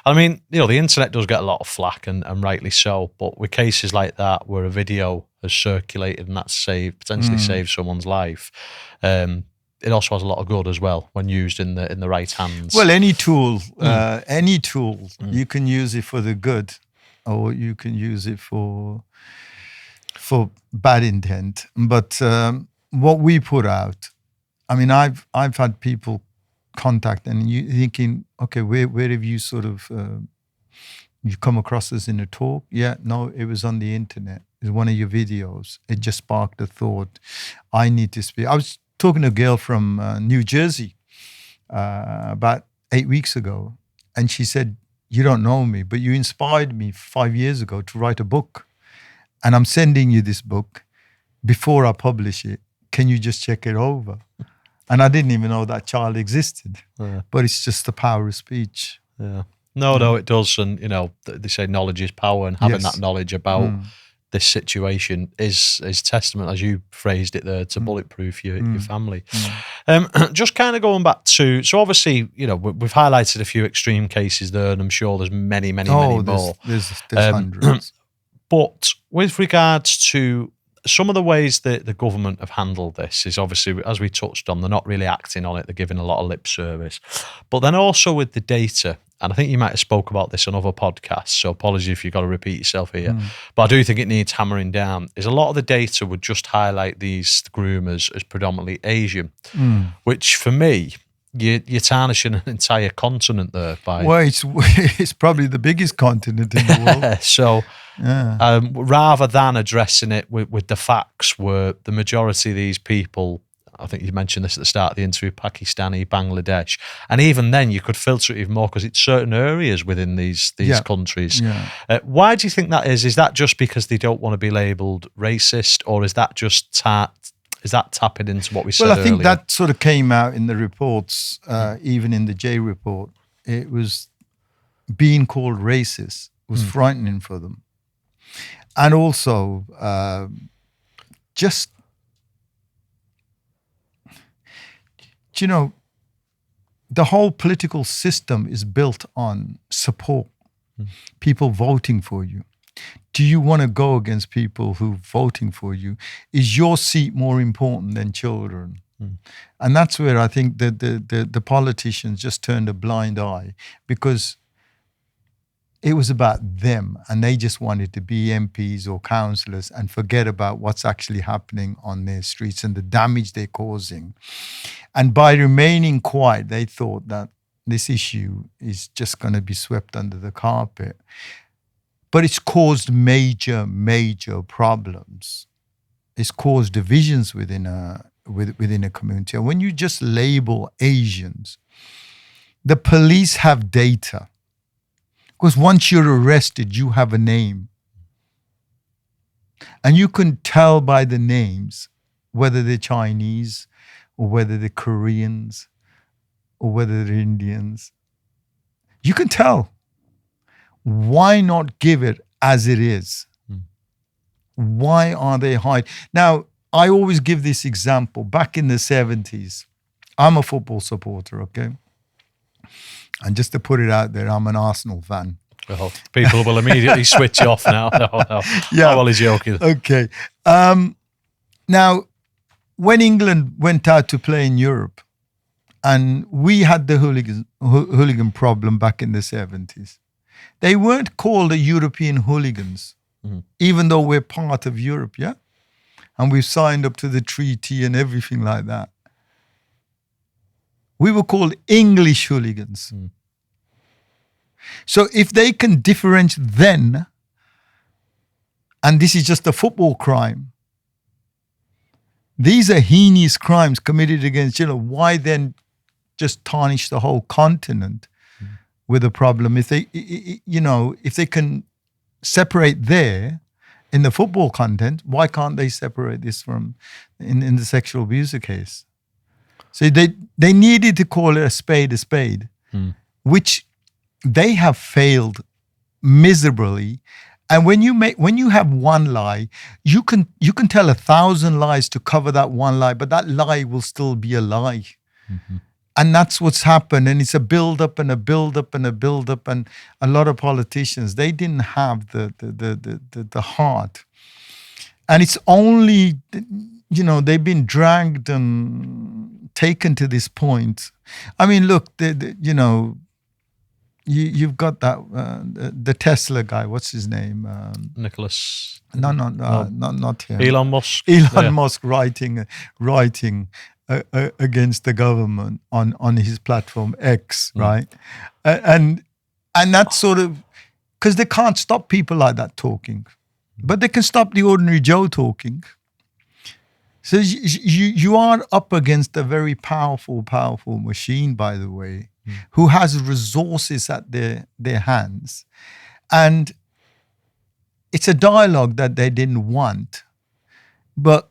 S1: I mean, the internet does get a lot of flack, and rightly so. But with cases like that, where a video has circulated and that's potentially saved someone's life, it also has a lot of good as well when used in the right hands.
S2: Well, any tool, you can use it for the good, or you can use it for bad intent. But what we put out, I mean, I've had people contact, and you thinking, okay, where have you sort of you come across this in a talk? Yeah, no, it was on the internet. It's one of your videos. It just sparked a thought. I need to speak. I was talking to a girl from New Jersey about 8 weeks ago, and she said, "You don't know me, but you inspired me 5 years ago to write a book, and I'm sending you this book before I publish it. Can you just check it over?" And I didn't even know that child existed. But it's just the power of speech.
S1: Yeah. No, it does. And, they say knowledge is power, and having that knowledge about this situation is testament, as you phrased it there, to bulletproof your family. Just kind of going back to, so obviously, we've highlighted a few extreme cases there, and I'm sure there's many more.
S2: There's hundreds.
S1: But with regards to some of the ways that the government have handled this is obviously, as we touched on, they're not really acting on it. They're giving a lot of lip service. But then also with the data, and I think you might have spoke about this on other podcasts, so apologies if you've got to repeat yourself here, but I do think it needs hammering down, is a lot of the data would just highlight these groomers as predominantly Asian, which for me, you're tarnishing an entire continent there.
S2: Well, it's probably the biggest continent in the world.
S1: So rather than addressing it with the facts, where the majority of these people, I think you mentioned this at the start of the interview, Pakistani, Bangladesh, and even then you could filter it even more because it's certain areas within these countries. Why do you think that is? Is that just because they don't want to be labelled racist, or is that just tapping into what we said earlier?
S2: Well, I think that sort of came out in the reports, even in the J report. It was being called racist was frightening for them. And also just, the whole political system is built on support, people voting for you. Do you want to go against people who are voting for you? Is your seat more important than children? And that's where I think that the politicians just turned a blind eye, because it was about them, and they just wanted to be MPs or councillors and forget about what's actually happening on their streets and the damage they're causing. And by remaining quiet, they thought that this issue is just going to be swept under the carpet. But it's caused major problems. It's caused divisions within a community. And when you just label Asians, the police have data. Because once you're arrested, you have a name. And you can tell by the names whether they're Chinese or whether they're Koreans or whether they're Indians. You can tell. Why not give it as it is? Why are they hiding? Now, I always give this example. Back in the 70s, I'm a football supporter, okay? And just to put it out there, I'm an Arsenal fan.
S1: Well, people will immediately switch off now. No. Yeah. I'm only joking.
S2: Okay. Now, when England went out to play in Europe, and we had the hooligan problem back in the 70s, they weren't called the European hooligans, even though we're part of Europe, yeah? And we've signed up to the treaty and everything like that. We were called English hooligans. So if they can differentiate then And this is just a football crime. These are heinous crimes committed against children. Why then just tarnish the whole continent with a problem? If they, if they can separate there in the football content, why can't they separate this from in the sexual abuse case? So they needed to call it a spade, which they have failed miserably. And when you have one lie, you can tell 1,000 lies to cover that one lie, but that lie will still be a lie. Mm-hmm. And that's what's happened. And it's a build up and a build up and a build up. And a lot of politicians, they didn't have the heart. And it's only, they've been dragged and taken to this point. I mean, look, you've got that the Tesla guy. What's his name?
S1: Nicholas.
S2: No, not him.
S1: Elon Musk.
S2: Elon Musk writing against the government on his platform X, right? And that's sort of because they can't stop people like that talking, but they can stop the ordinary Joe talking. So you are up against a very powerful machine, by the way, who has resources at their hands. And it's a dialogue that they didn't want, but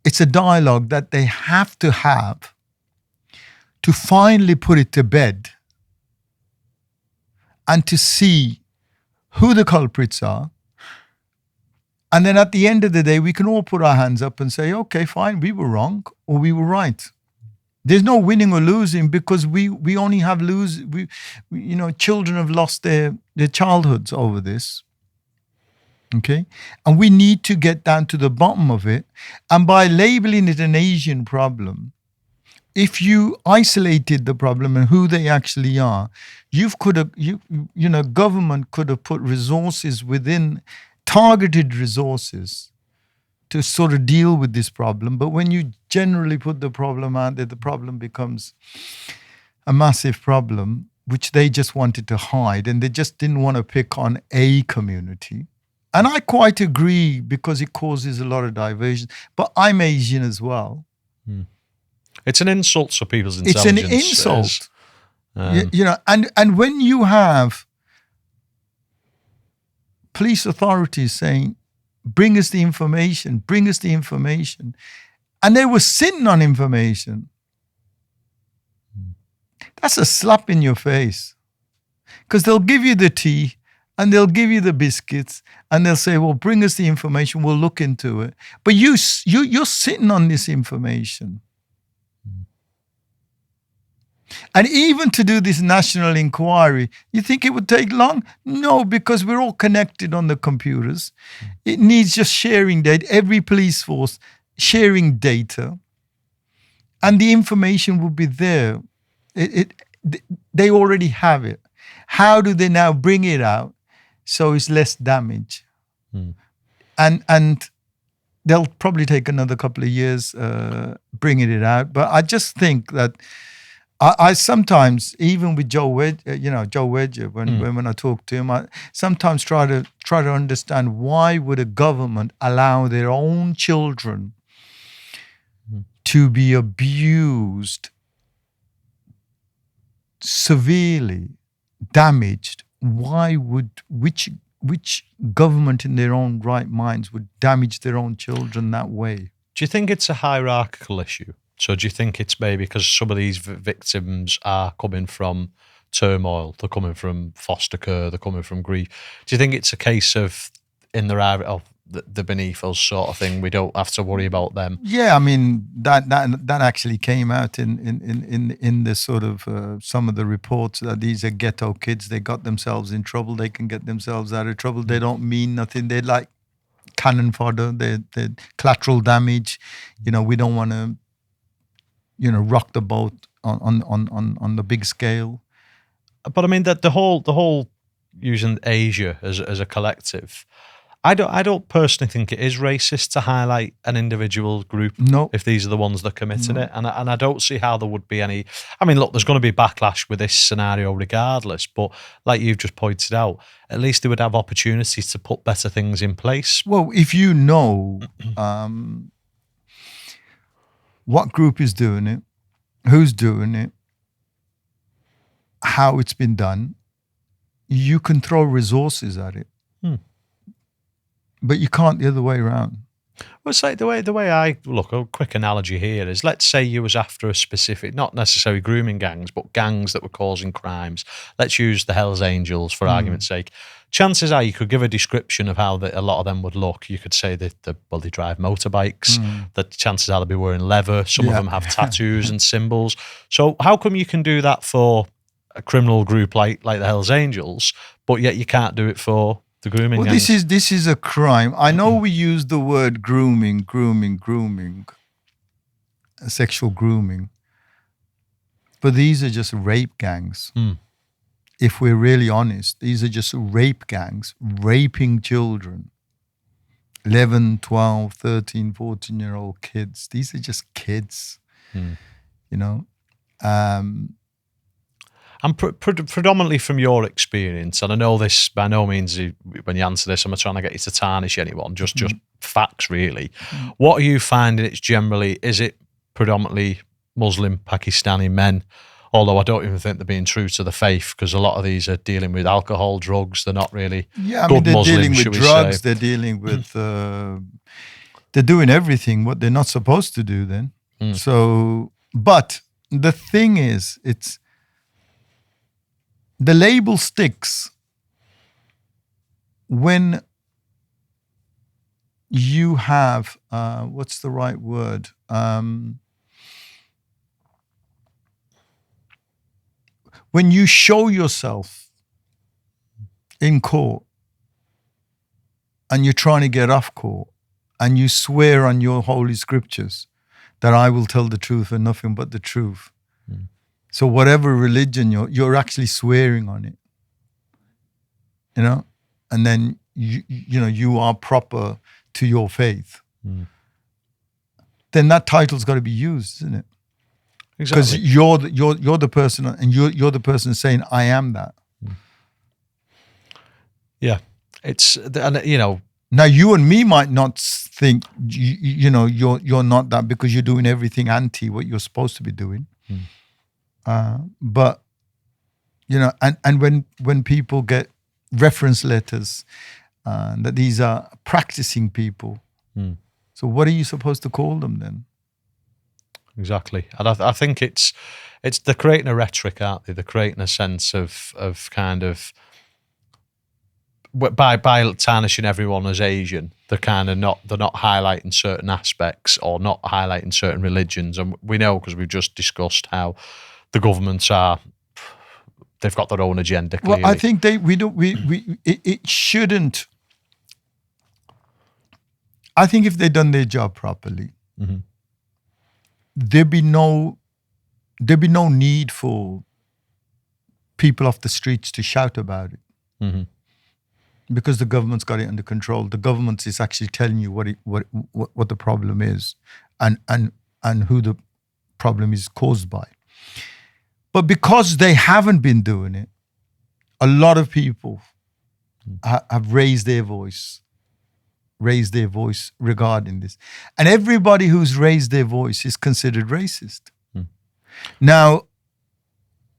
S2: it's a dialogue that they have to have to finally put it to bed and to see who the culprits are. And then at the end of the day, we can all put our hands up and say, okay, fine, we were wrong or we were right. There's no winning or losing because we only have children have lost their childhoods over this. Okay? And we need to get down to the bottom of it. And by labeling it an Asian problem, if you isolated the problem and who they actually are, government could have put resources within, targeted resources to sort of deal with this problem. But when you generally put the problem out there, the problem becomes a massive problem, which they just wanted to hide. And they just didn't want to pick on a community. And I quite agree because it causes a lot of diversion. But I'm Asian as well.
S1: It's an insult to people's intelligence.
S2: It's an insult. And when you have police authorities saying, bring us the information, and they were sitting on information, that's a slap in your face. Because they'll give you the tea and they'll give you the biscuits and they'll say, well, bring us the information, we'll look into it. But you're sitting on this information. And even to do this national inquiry, you think it would take long? No, because we're all connected on the computers. It needs just sharing data, every police force sharing data, and the information will be there. They already have it. How do they now bring it out so it's less damage? And they'll probably take another couple of years bringing it out. But I just think that I sometimes, even with Joe Wedger, when I talk to him, I sometimes try to understand why would a government allow their own children to be abused, severely damaged. Why would which government in their own right minds would damage their own children that way?
S1: Do you think it's a hierarchical issue? So do you think it's maybe because some of these victims are coming from turmoil, they're coming from foster care, they're coming from grief? Do you think it's a case of the beneath us sort of thing? We don't have to worry about them.
S2: Yeah, I mean that actually came out in the sort of some of the reports that these are ghetto kids. They got themselves in trouble. They can get themselves out of trouble. They don't mean nothing. They're like cannon fodder. They're collateral damage. We don't want to rock the boat on the big scale.
S1: But I mean that the whole using Asia as a collective, I don't personally think it is racist to highlight an individual group
S2: No.
S1: if these are the ones that are committing it. And I don't see how there would be any. I mean, look, there's going to be backlash with this scenario regardless. But like you've just pointed out, at least they would have opportunities to put better things in place.
S2: Well, if you know what group is doing it, who's doing it, how it's been done, you can throw resources at it. But you can't the other way around.
S1: Well, it's like the way I look. A quick analogy here is: let's say you was after a specific, not necessarily grooming gangs, but gangs that were causing crimes. Let's use the Hells Angels for argument's sake. Chances are you could give a description of how a lot of them would look. You could say that they drive motorbikes. The chances are they'll be wearing leather. Some of them have tattoos and symbols. So how come you can do that for a criminal group like the Hells Angels, but yet you can't do it for the grooming gangs?
S2: This is a crime. I know we use the word grooming, sexual grooming, but these are just rape gangs. If we're really honest, these are just rape gangs, raping children. 11, 12, 13, 14-year-old kids. These are just kids, you know.
S1: And predominantly from your experience, and I know this by no means, when you answer this, I'm not trying to get you to tarnish anyone, just facts really. What are you finding it's generally, is it predominantly Muslim, Pakistani men? Although I don't even think they're being true to the faith, because a lot of these are dealing with alcohol, drugs. They're not really good
S2: they're
S1: Muslims,
S2: dealing with drugs,
S1: say.
S2: They're dealing with, they're doing everything what they're not supposed to do then. So, but the thing is, the label sticks when you have, what's the right word? When you show yourself in court and you're trying to get off court and you swear on your holy scriptures that I will tell the truth and nothing but the truth. So whatever religion you're actually swearing on it, you know, and then you are proper to your faith. Then that title's got to be used, isn't it? Because you're the person, and you're the person saying I am that.
S1: Yeah, it's, and you know.
S2: Now you and me might not think you're not that, because you're doing everything anti what you're supposed to be doing. But you know, and when people get reference letters that these are practicing people, so what are you supposed to call them then?
S1: Exactly, and I think it's they're creating a rhetoric, aren't they? They're creating a sense of kind of, by tarnishing everyone as Asian, they're not highlighting certain aspects or not highlighting certain religions, and we know, because we've just discussed how the governments they've got their own agenda. Clearly.
S2: Well, I think it shouldn't. I think if they'd done their job properly, there'd be no need for people off the streets to shout about it, because the government's got it under control. The government is actually telling you what the problem is, and who the problem is caused by. But because they haven't been doing it, a lot of people have raised their voice regarding this. And everybody who's raised their voice is considered racist. Now,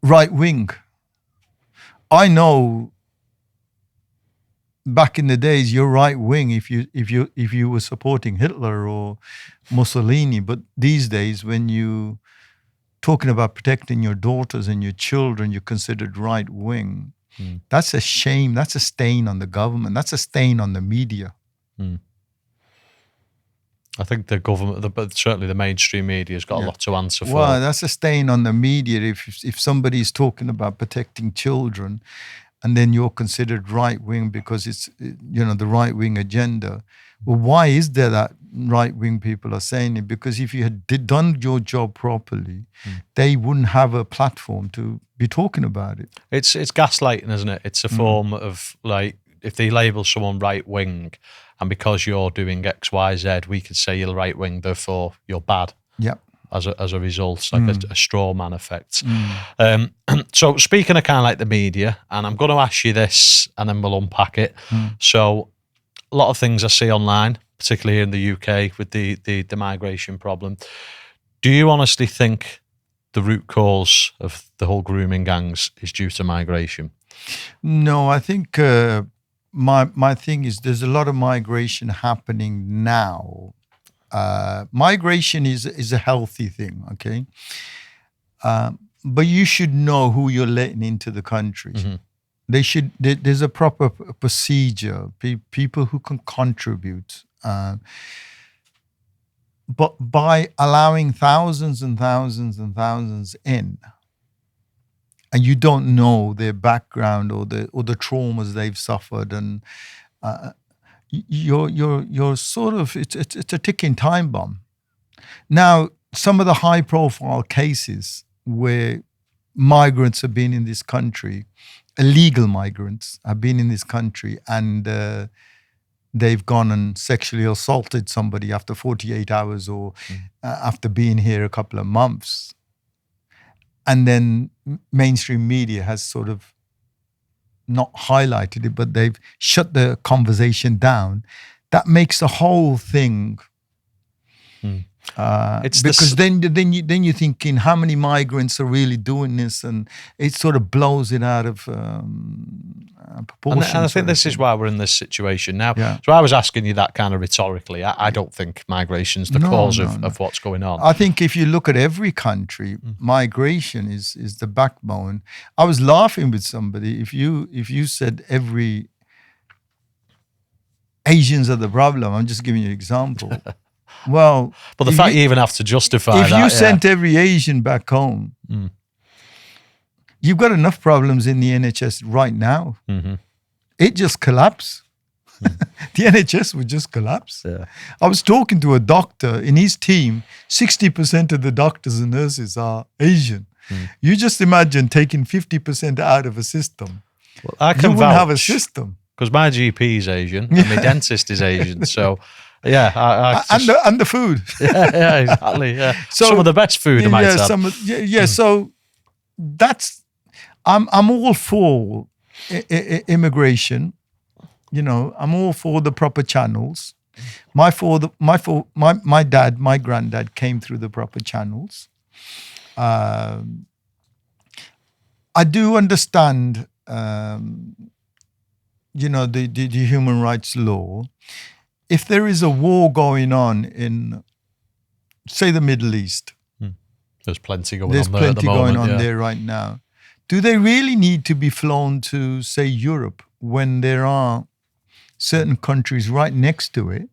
S2: right wing. I know back in the days, you're right wing if you were supporting Hitler or Mussolini, but these days when you talking about protecting your daughters and your children, you're considered right wing. That's a shame. That's a stain on the government. That's a stain on the media.
S1: I think the government, but certainly the mainstream media, has got a lot to answer for.
S2: Well, that's a stain on the media. If somebody's talking about protecting children, and then you're considered right wing because it's the right wing agenda. Well, why is there that right wing people are saying it? Because if you had done your job properly, they wouldn't have a platform to be talking about it.
S1: It's gaslighting, isn't it? It's a form of, like, if they label someone right wing, and because you're doing X, Y, Z, we could say you're right wing, therefore you're bad.
S2: Yeah.
S1: As a result, it's like a straw man effect. So speaking of kind of like the media, and I'm going to ask you this, and then we'll unpack it. So a lot of things I see online, particularly here in the UK with the migration problem. Do you honestly think the root cause of the whole grooming gangs is due to migration?
S2: No, I think my thing is there's a lot of migration happening now. Migration is a healthy thing, okay? But you should know who you're letting into the country. There's a proper procedure, people who can contribute. But by allowing thousands and thousands and thousands in, and you don't know their background or the traumas they've suffered, and you're sort of it's a ticking time bomb. Now, some of the high profile cases where migrants have been in this country, illegal migrants have been in this country, and they've gone and sexually assaulted somebody after 48 hours or after being here a couple of months. And then mainstream media has sort of not highlighted it, but they've shut the conversation down. That makes the whole thing. Because then you're thinking how many migrants are really doing this, and it sort of blows it out of proportion.
S1: And I think this is why we're in this situation now. So I was asking you that kind of rhetorically. I don't think migration's the cause of what's going on.
S2: I think if you look at every country, migration is the backbone. I was laughing with somebody. If you said every Asians are the problem, I'm just giving you an example. Well,
S1: but the fact you even have to justify
S2: if you sent every Asian back home, you've got enough problems in the NHS right now. It just collapsed. The NHS would just collapse. I was talking to a doctor in his team. 60% of the doctors and nurses are Asian. You just imagine taking 50% out of a system.
S1: Well, I can
S2: you wouldn't have a system.
S1: Because my GP is Asian and my dentist is Asian. So, yeah.
S2: And the food.
S1: yeah, exactly. Yeah. So, some of the best food I might have.
S2: So that's, I'm all for immigration. You know, I'm all for the proper channels. My dad, my granddad came through the proper channels. I do understand, you know, the human rights law. If there is a war going on in, say, the Middle East,
S1: there's plenty going on
S2: there right now. Do they really need to be flown to, say, Europe when there are certain countries right next to it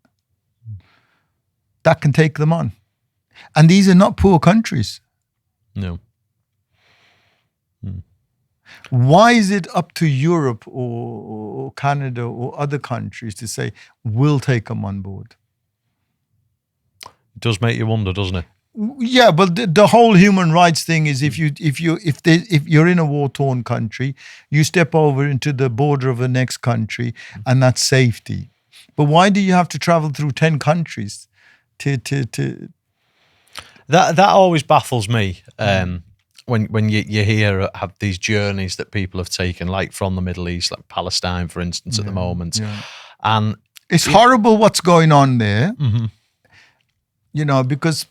S2: that can take them on? And these are not poor countries.
S1: No.
S2: Why is it up to Europe or Canada or other countries to say, we'll take them on board?
S1: It does make you wonder, doesn't it?
S2: Yeah, but the whole human rights thing is if you're in a war-torn country, you step over into the border of the next country, and that's safety. But why do you have to travel through 10 countries to?
S1: That always baffles me. When you hear have these journeys that people have taken, like from the Middle East, like Palestine, for instance, at the moment, and
S2: it's horrible what's going on there. You know, because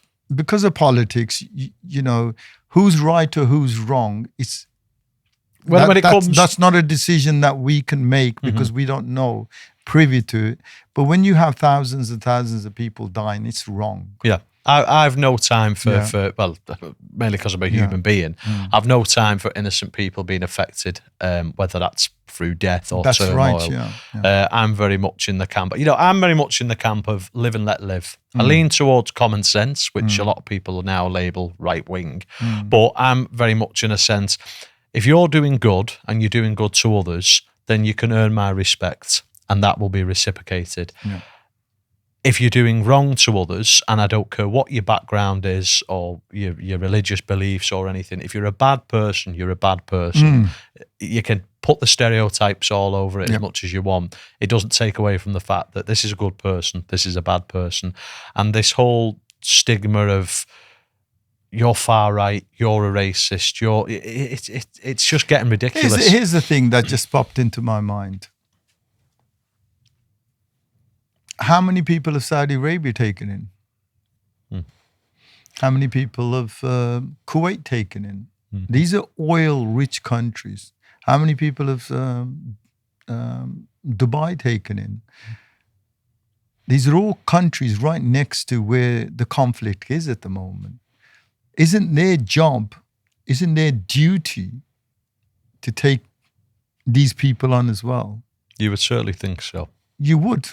S2: of politics, you know, who's right or who's wrong. That's not a decision that we can make because we don't know, privy to it. But when you have thousands and thousands of people dying, it's wrong.
S1: Yeah. I've no time for well, mainly because I'm a human being. I've no time for innocent people being affected, whether that's through death or turmoil.
S2: That's right,
S1: I'm very much in the camp. You know, I'm very much in the camp of live and let live. I lean towards common sense, which a lot of people now label right wing. But I'm very much in a sense, if you're doing good and you're doing good to others, then you can earn my respect and that will be reciprocated. if you're doing wrong to others, and I don't care what your background is or your religious beliefs or anything, if you're a bad person, you're a bad person. You can put the stereotypes all over it as much as you want. It doesn't take away from the fact that this is a good person, this is a bad person. And this whole stigma of you're far right, you're a racist, it's just getting ridiculous.
S2: Here's the thing that just popped into my mind. How many people have Saudi Arabia taken in? How many people have Kuwait taken in? These are oil-rich countries. How many people have Dubai taken in? These are all countries right next to where the conflict is at the moment. Isn't their job, isn't their duty to take these people on as well?
S1: You would certainly think so.
S2: You would.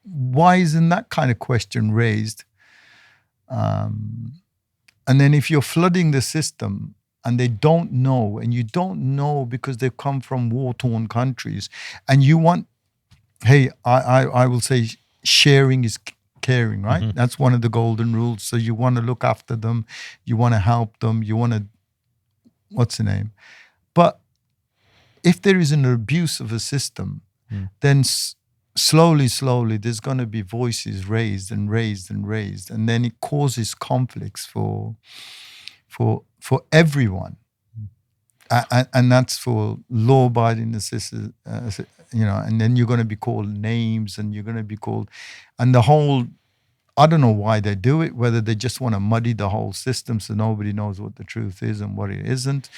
S2: Why isn't that kind of question raised? And then if you're flooding the system and they don't know, and you don't know because they've come from war-torn countries, and you want, hey, I will say sharing is caring, right? That's one of the golden rules. So you want to look after them, you want to help them, you want to, what's the name? But if there is an abuse of a system, then slowly, there's going to be voices raised, and then it causes conflicts for everyone, and that's for law-abiding citizens, and then you're going to be called names, and you're going to be called, and the whole. I don't know why they do it. Whether they just want to muddy the whole system so nobody knows what the truth is and what it isn't.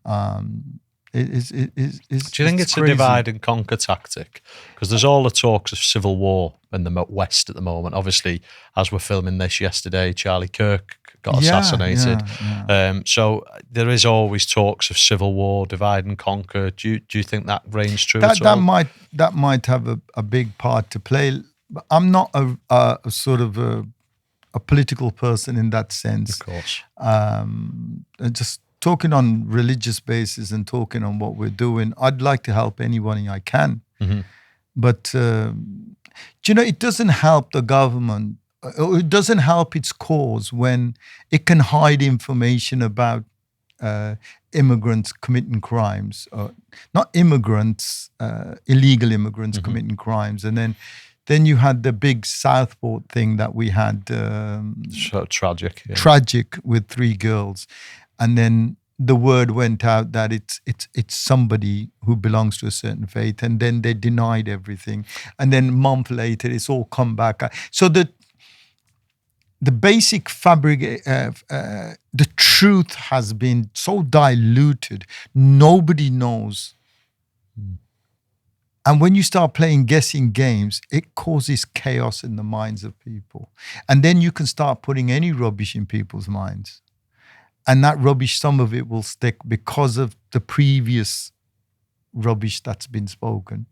S2: Do you
S1: think it's
S2: crazy.
S1: A divide and conquer tactic? Because there's all the talks of civil war in the West at the moment. Obviously, as we're filming this yesterday, Charlie Kirk got assassinated. So there is always talks of civil war, divide and conquer. Do you think that reigns true at all?
S2: That might have a big part to play. But I'm not a sort of a political person in that sense.
S1: Of course.
S2: Just talking on religious basis and talking on what we're doing, I'd like to help anyone I can. But, it doesn't help the government. It doesn't help its cause when it can hide information about immigrants committing crimes. Not immigrants, illegal immigrants committing crimes. And then you had the big Southport thing that we had.
S1: So tragic. Yeah.
S2: Tragic with 3 girls. And then the word went out that it's somebody who belongs to a certain faith. And then they denied everything. And then a month later, it's all come back. So the basic fabric, the truth has been so diluted, nobody knows. And when you start playing guessing games, it causes chaos in the minds of people. And then you can start putting any rubbish in people's minds. And that rubbish, some of it will stick because of the previous rubbish that's been spoken.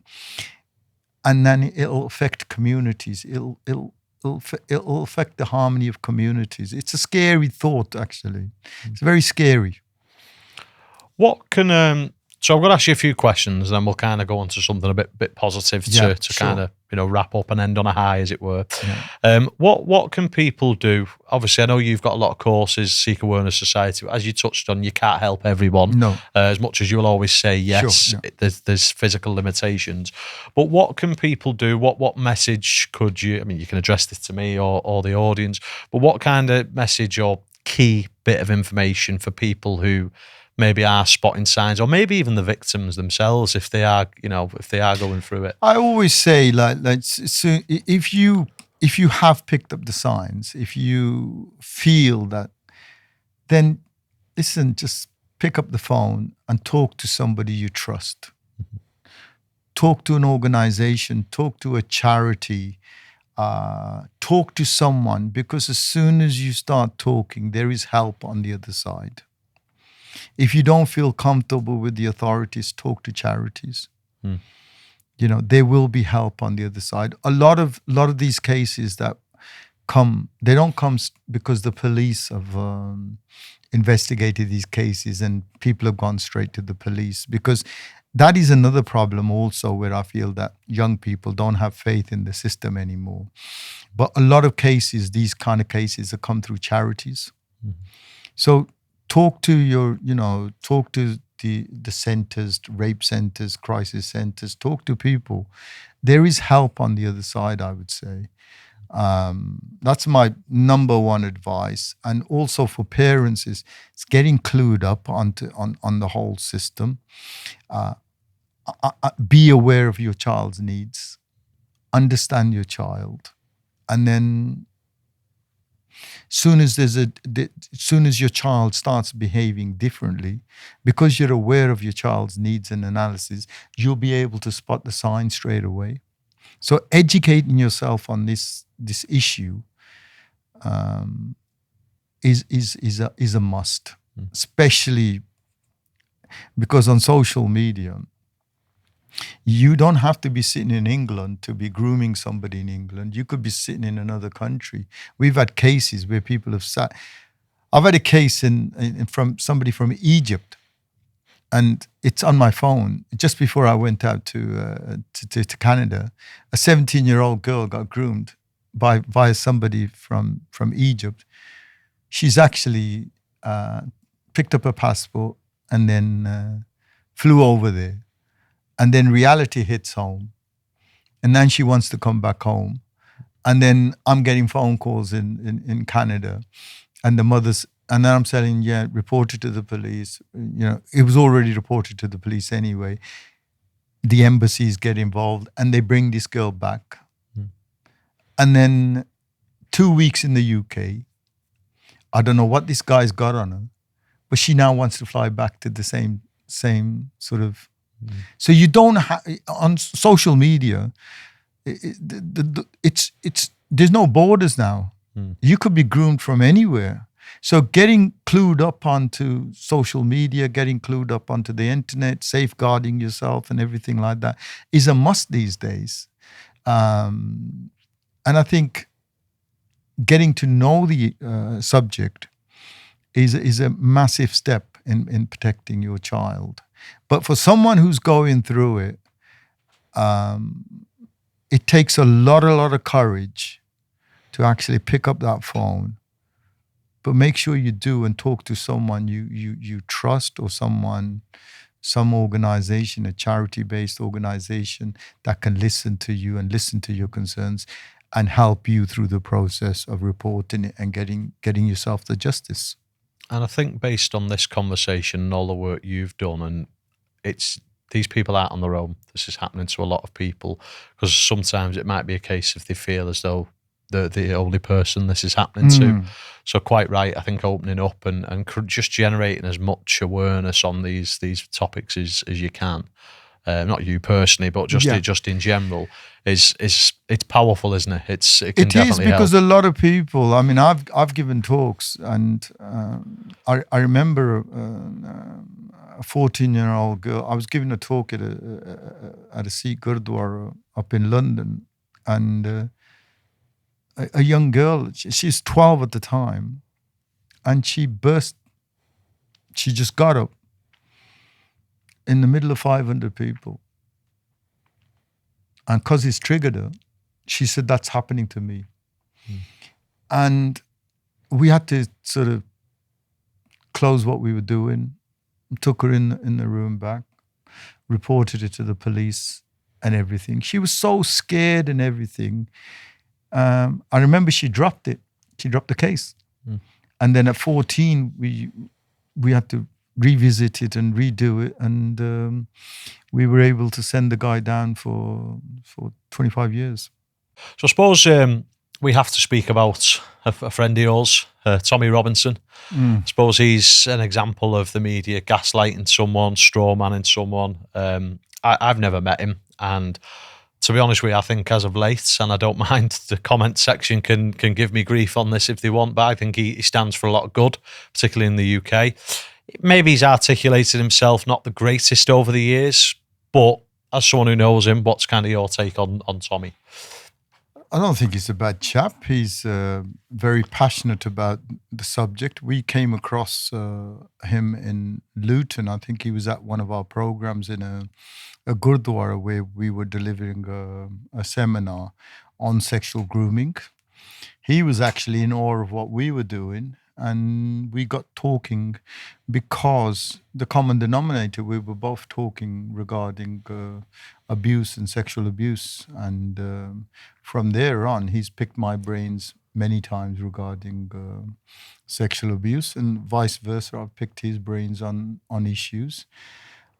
S2: And then it'll affect communities. It'll affect the harmony of communities. It's a scary thought, actually. It's very scary.
S1: What can so I'm going to ask you a few questions, and then we'll kind of go on to something a bit positive to kind of wrap up and end on a high, as it were. What can people do? Obviously, I know you've got a lot of courses, Sikh Awareness Society. As you touched on, you can't help everyone.
S2: No.
S1: As much as you'll always say yes,
S2: Sure,
S1: there's physical limitations. But what can people do? What message could you? I mean, you can address this to me or the audience. But what kind of message or key bit of information for people who maybe are spotting signs, or maybe even the victims themselves, if they are going through it?
S2: I always say, so if you have picked up the signs, if you feel that, then listen, just pick up the phone and talk to somebody you trust. Talk to an organization, talk to a charity, talk to someone, because as soon as you start talking, there is help on the other side. If you don't feel comfortable with the authorities, talk to charities. There will be help on the other side. A lot of these cases that come, they don't come because the police have investigated these cases and people have gone straight to the police. Because that is another problem also, where I feel that young people don't have faith in the system anymore. But a lot of cases, these kind of cases, have come through charities. So talk to talk to the centers, rape centers, crisis centers, talk to people. There is help on the other side, I would say. That's my number one advice. And also for parents is it's getting clued up on the whole system. Be aware of your child's needs, understand your child, and then soon as your child starts behaving differently, because you're aware of your child's needs and analysis, you'll be able to spot the signs straight away. So educating yourself on this issue is a must, especially because on social media, you don't have to be sitting in England to be grooming somebody in England. You could be sitting in another country. We've had cases where people have sat. I've had a case from somebody from Egypt, and it's on my phone. Just before I went out to Canada, a 17-year-old girl got groomed by somebody from Egypt. She's actually picked up her passport and then flew over there. And then reality hits home. And then she wants to come back home. And then I'm getting phone calls in Canada. And the mothers, and then I'm saying, yeah, report it to the police. It was already reported to the police anyway. The embassies get involved and they bring this girl back. And then 2 weeks in the UK, I don't know what this guy's got on her, but she now wants to fly back to the same sort of. So you don't have, on social media, it's there's no borders now. You could be groomed from anywhere. So getting clued up onto social media, getting clued up onto the internet, safeguarding yourself and everything like that is a must these days. And I think getting to know the subject is a massive step in protecting your child. But for someone who's going through it, it takes a lot of courage to actually pick up that phone. But make sure you do and talk to someone you trust, or some organization, a charity-based organization that can listen to you and listen to your concerns and help you through the process of reporting it and getting yourself the justice.
S1: And I think based on this conversation and all the work you've done, and it's these people out on their own, this is happening to a lot of people, because sometimes it might be a case if they feel as though they're the only person this is happening to. So quite right, I think opening up and just generating as much awareness on these topics as you can. Not you personally, but just in general, is it's powerful, isn't it? It can definitely
S2: because
S1: help.
S2: A lot of people. I mean, I've given talks, and I remember a 14-year-old girl. I was giving a talk at a Sikh Gurdwara up in London, and a young girl. She's 12 at the time, and she burst. She just got up in the middle of 500 people. And because it's triggered her, she said, that's happening to me. And we had to sort of close what we were doing, took her in the room back, reported it to the police and everything. She was so scared and everything. I remember she dropped it. She dropped the case. And then at 14, we had to revisit it and redo it, and we were able to send the guy down for 25 years.
S1: So I suppose we have to speak about a friend of yours, Tommy Robinson. I suppose he's an example of the media gaslighting someone, strawmanning someone. I've never met him, and to be honest with you, I think as of late, and I don't mind, the comment section can give me grief on this if they want, but I think he stands for a lot of good, particularly in the UK. Maybe he's articulated himself not the greatest over the years, but as someone who knows him, what's kind of your take on Tommy?
S2: I don't think he's a bad chap. He's very passionate about the subject. We came across him in Luton. I think he was at one of our programs in a gurdwara where we were delivering a seminar on sexual grooming. He was actually in awe of what we were doing, and we got talking because the common denominator, we were both talking regarding abuse and sexual abuse. And from there on, he's picked my brains many times regarding sexual abuse, and vice versa. I've picked his brains on issues.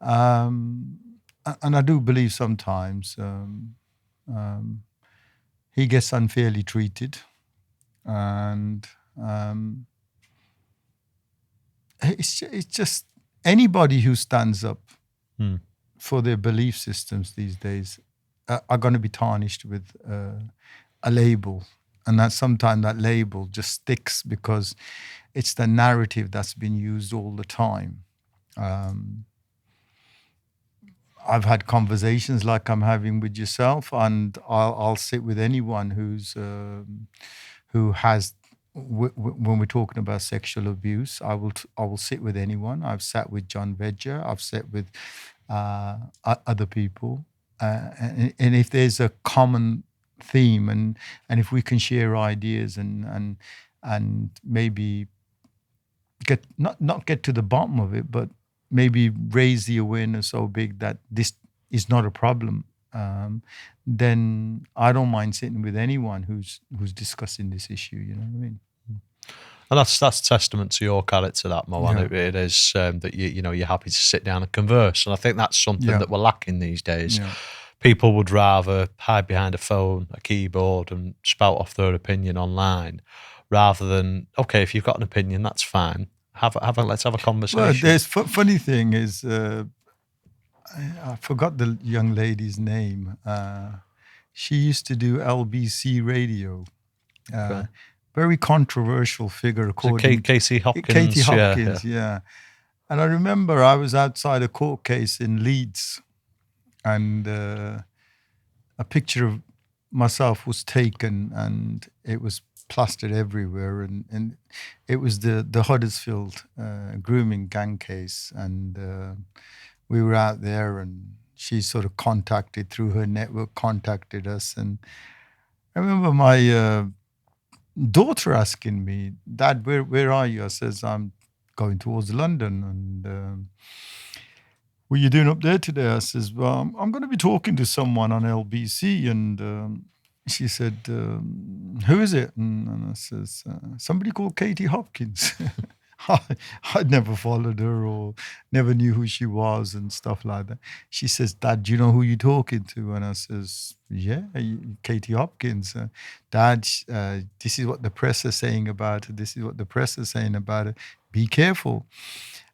S2: And I do believe sometimes he gets unfairly treated. And it's just anybody who stands up for their belief systems these days are going to be tarnished with a label. And that sometimes that label just sticks because it's the narrative that's been used all the time. I've had conversations like I'm having with yourself, and I'll sit with anyone who has. When we're talking about sexual abuse, I will sit with anyone. I've sat with John Vedger. I've sat with other people, and if there's a common theme, and if we can share ideas and maybe get not get to the bottom of it, but maybe raise the awareness so big that this is not a problem, then I don't mind sitting with anyone who's discussing this issue. You know what I mean?
S1: And that's testament to your character, that Mohan.
S2: Yeah.
S1: It is that you're happy to sit down and converse, and I think that's something that we're lacking these days.
S2: Yeah.
S1: People would rather hide behind a phone, a keyboard, and spout off their opinion online, rather than, okay, if you've got an opinion, that's fine. Let's have a conversation.
S2: Well, there's funny thing is, I forgot the young lady's name. She used to do LBC radio.
S1: Okay.
S2: Very controversial figure. According
S1: Casey Hopkins.
S2: Katie Hopkins, yeah. And I remember I was outside a court case in Leeds, and a picture of myself was taken, and it was plastered everywhere, and it was the Huddersfield grooming gang case, and we were out there, and she sort of contacted through her network, contacted us, and I remember my daughter asking me, "Dad, where are you?" I says, "I'm going towards London." And what are you doing up there today? I says, "Well, I'm going to be talking to someone on LBC." And she said, "Who is it?" And I says, "Somebody called Katie Hopkins." I'd never followed her or never knew who she was and stuff like that. She says, "Dad, do you know who you're talking to?" And I says, "Yeah, Katie Hopkins. Dad, this is what the press is saying about it. This is what the press is saying about it. Be careful."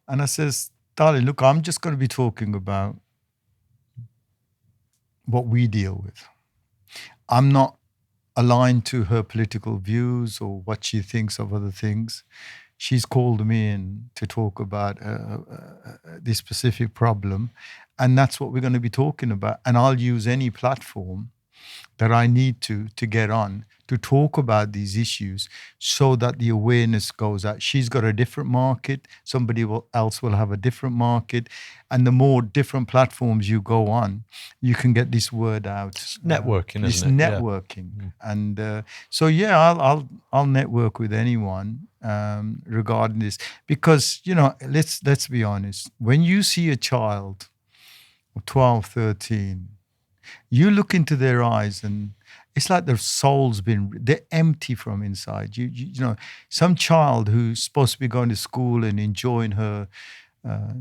S2: And I says, "Darling, look, I'm just going to be talking about what we deal with. I'm not aligned to her political views or what she thinks of other things. She's called me in to talk about this specific problem, and that's what we're going to be talking about. And I'll use any platform that I need to get on to talk about these issues so that the awareness goes out. She's got a different market. Somebody else will have a different market. And the more different platforms you go on, you can get this word out.
S1: It's networking,
S2: It's
S1: isn't it?
S2: networking.
S1: Yeah.
S2: And so, yeah, I'll network with anyone regarding this. Because, let's be honest. When you see a child of 12, 13, you look into their eyes and it's like their soul's they're empty from inside. You know, some child who's supposed to be going to school and enjoying her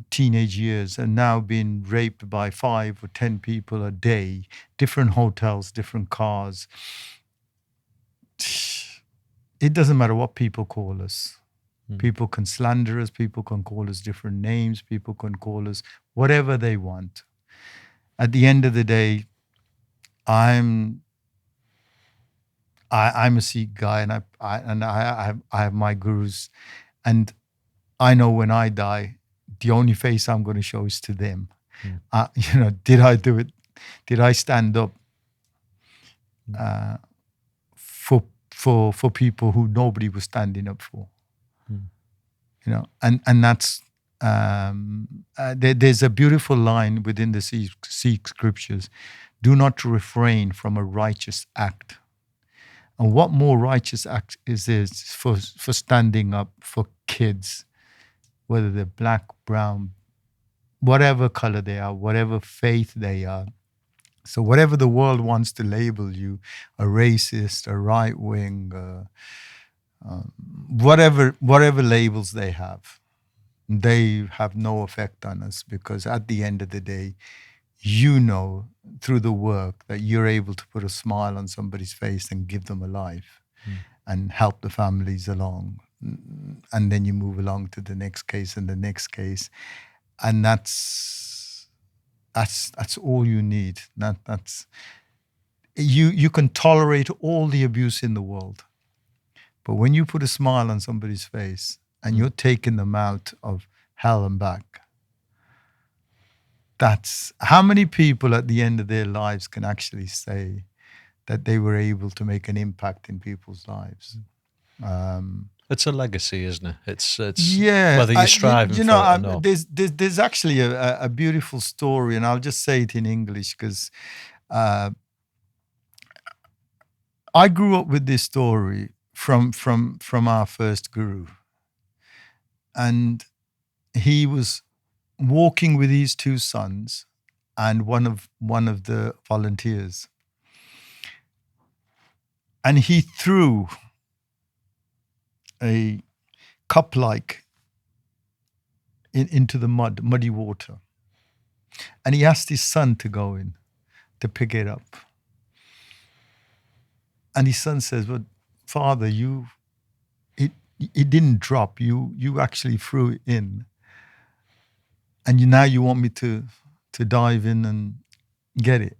S2: teenage years and now being raped by 5 or 10 people a day, different hotels, different cars. It doesn't matter what people call us. People can slander us. People can call us different names. People can call us whatever they want. At the end of the day, I'm a Sikh guy, and I have my gurus, and I know when I die, the only face I'm going to show is to them. Did I do it? Did I stand up for people who nobody was standing up for. You know, and that's there's a beautiful line within the Sikh scriptures: "Do not refrain from a righteous act." And what more righteous act is for standing up for kids, whether they're black, brown, whatever color they are, whatever faith they are. So whatever the world wants to label you, a racist, a right wing, whatever labels they have no effect on us, because at the end of the day, you know through the work that you're able to put a smile on somebody's face and give them a life and help the families along. And then you move along to the next case and the next case. And that's all you need. That's you can tolerate all the abuse in the world. But when you put a smile on somebody's face and you're taking them out of hell and back, that's how many people at the end of their lives can actually say that they were able to make an impact in people's lives.
S1: It's a legacy, isn't it? It's
S2: yeah,
S1: whether you're striving for it or not.
S2: There's actually a beautiful story, and I'll just say it in English because I grew up with this story from our first guru, and he was walking with his two sons and one of the volunteers, and he threw a cup into the muddy water, and he asked his son to go in to pick it up. And his son says, "Well, Father, it didn't drop. You actually threw it in, and now you want me to dive in and get it."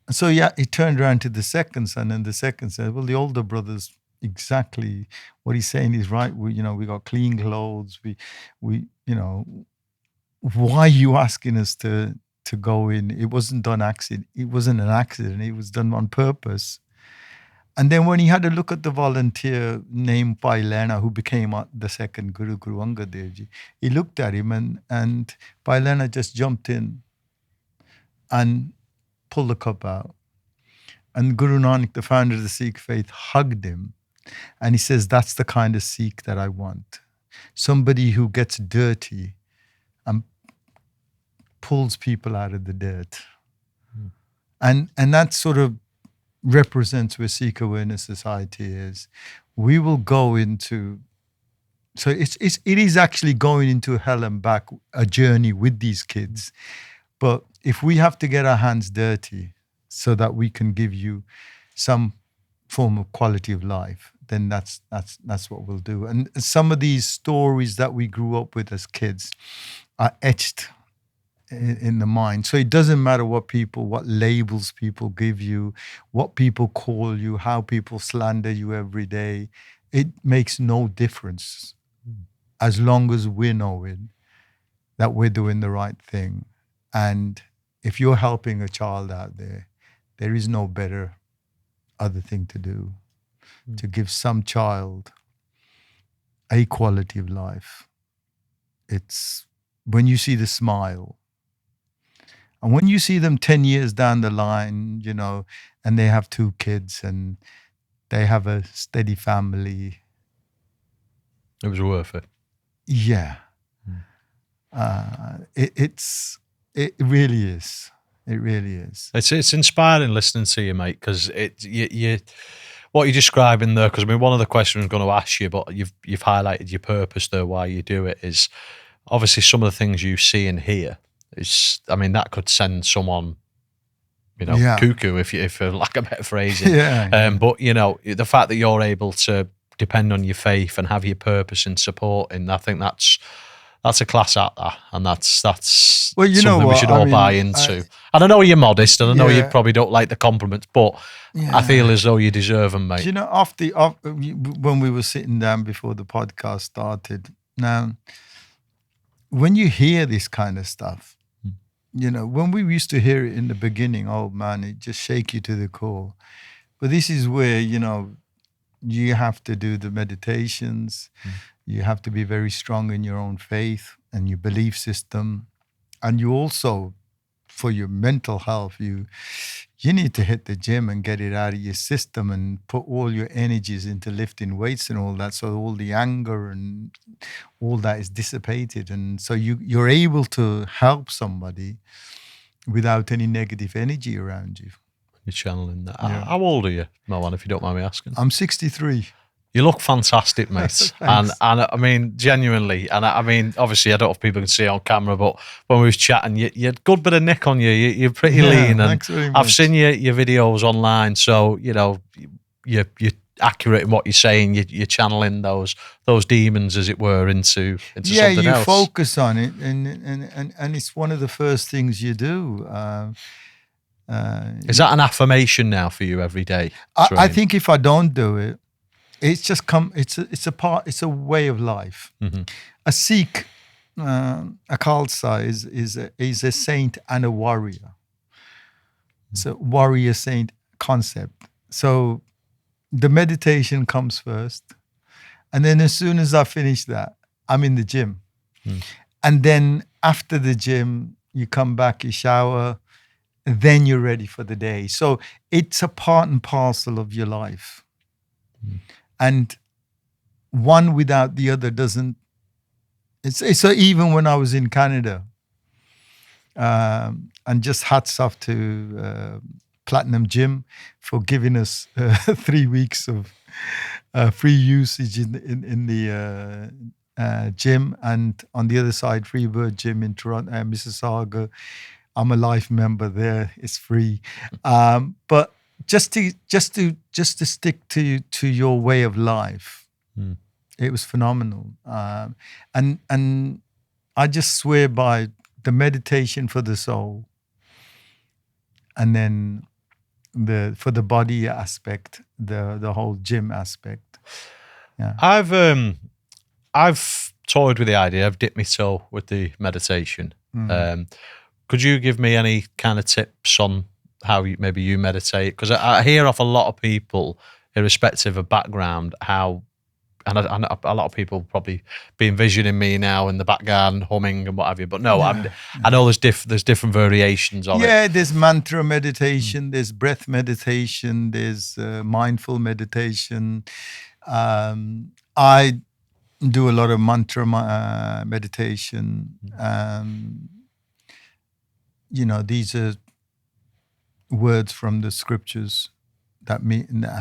S2: And so he turned around to the second son, and the second said, "Well, the older brother's exactly what he's saying is right. We got clean clothes. We why are you asking us to go in? It wasn't done accident. It wasn't an accident. It was done on purpose." And then when he had a look at the volunteer named Pailena, who became the second Guru Angad Dev Ji, he looked at him and Pailena just jumped in and pulled the cup out. And Guru Nanak, the founder of the Sikh faith, hugged him. And he says, "That's the kind of Sikh that I want. Somebody who gets dirty and pulls people out of the dirt." And that sort of represents where Sikh Awareness Society is. We will go into, so it is actually going into hell and back, a journey with these kids. But if we have to get our hands dirty so that we can give you some form of quality of life, then that's what we'll do. And some of these stories that we grew up with as kids are etched in the mind. So it doesn't matter what labels people give you, what people call you, how people slander you every day. It makes no difference as long as we're knowing that we're doing the right thing. And if you're helping a child out there, there is no better other thing to do, to give some child a quality of life. It's when you see the smile, and when you see them 10 years down the line, and they have 2 kids and they have a steady family.
S1: It was worth it.
S2: Yeah. It really is. It really is.
S1: It's inspiring listening to you, mate, because what you're describing there, because one of the questions I was going to ask you, but you've highlighted your purpose there, why you do it, is obviously some of the things you see and hear. That could send someone, cuckoo, if for lack of better phrasing. But the fact that you're able to depend on your faith and have your purpose in supporting, I think that's a class act, and that's something we should all buy into. And I know you're modest, and I know you probably don't like the compliments, but I feel as though you deserve them, mate.
S2: When we were sitting down before the podcast started, now when you hear this kind of stuff, when we used to hear it in the beginning, oh man, it just shake you to the core. But this is where, you have to do the meditations. You have to be very strong in your own faith and your belief system. And you also, for your mental health, you need to hit the gym and get it out of your system and put all your energies into lifting weights and all that. So all the anger and all that is dissipated. And so you're able to help somebody without any negative energy around you.
S1: You're channeling that.
S2: Yeah.
S1: How old are you, Mohan, if you don't mind me asking?
S2: I'm 63.
S1: You look fantastic, mate. and I mean, genuinely, and I mean, obviously, I don't know if people can see it on camera, but when we was chatting, you had a good bit of nick on you. You're pretty lean, and
S2: thanks very much.
S1: I've seen your videos online, so you're accurate in what you're saying. You're channeling those demons, as it were, into something else.
S2: Yeah, you focus on it, and it's one of the first things you do.
S1: Is that an affirmation now for you every day?
S2: I think if I don't do it, it's just it's a way of life.
S1: Mm-hmm.
S2: A Sikh, a Khalsa is a saint and a warrior. It's a warrior saint concept. So the meditation comes first, and then as soon as I finish that, I'm in the gym. And then after the gym, you come back, you shower, and then you're ready for the day. So it's a part and parcel of your life. And one without the other doesn't. It's even when I was in Canada, and just hats off to Platinum Gym for giving us 3 weeks of free usage in the gym, and on the other side, Freebird Gym in Toronto, Mississauga. I'm a life member there. It's free, but just to stick to your way of life, it was phenomenal. And I just swear by the meditation for the soul, and then for the body aspect, the whole gym aspect. Yeah,
S1: I've toyed with the idea. I've dipped my toe with the meditation. Could you give me any kind of tips on how maybe you meditate? Because I hear off a lot of people, irrespective of background, how, and a lot of people probably be envisioning me now in the background humming and what have you. But no, I know there's different variations of it.
S2: Yeah, there's mantra meditation, there's breath meditation, there's mindful meditation. I do a lot of mantra meditation. These are words from the scriptures that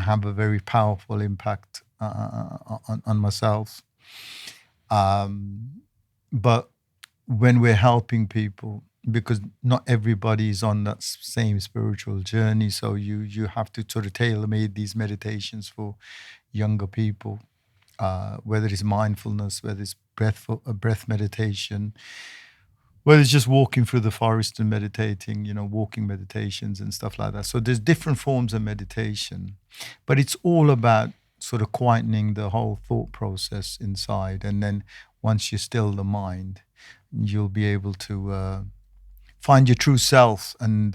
S2: have a very powerful impact on myself. But when we're helping people, because not everybody is on that same spiritual journey, so you have to sort of tailor-made these meditations for younger people, whether it's mindfulness, whether it's breath meditation, whether it's just walking through the forest and meditating, walking meditations and stuff like that. So there's different forms of meditation, but it's all about sort of quietening the whole thought process inside. And then once you still the mind, you'll be able to find your true self. And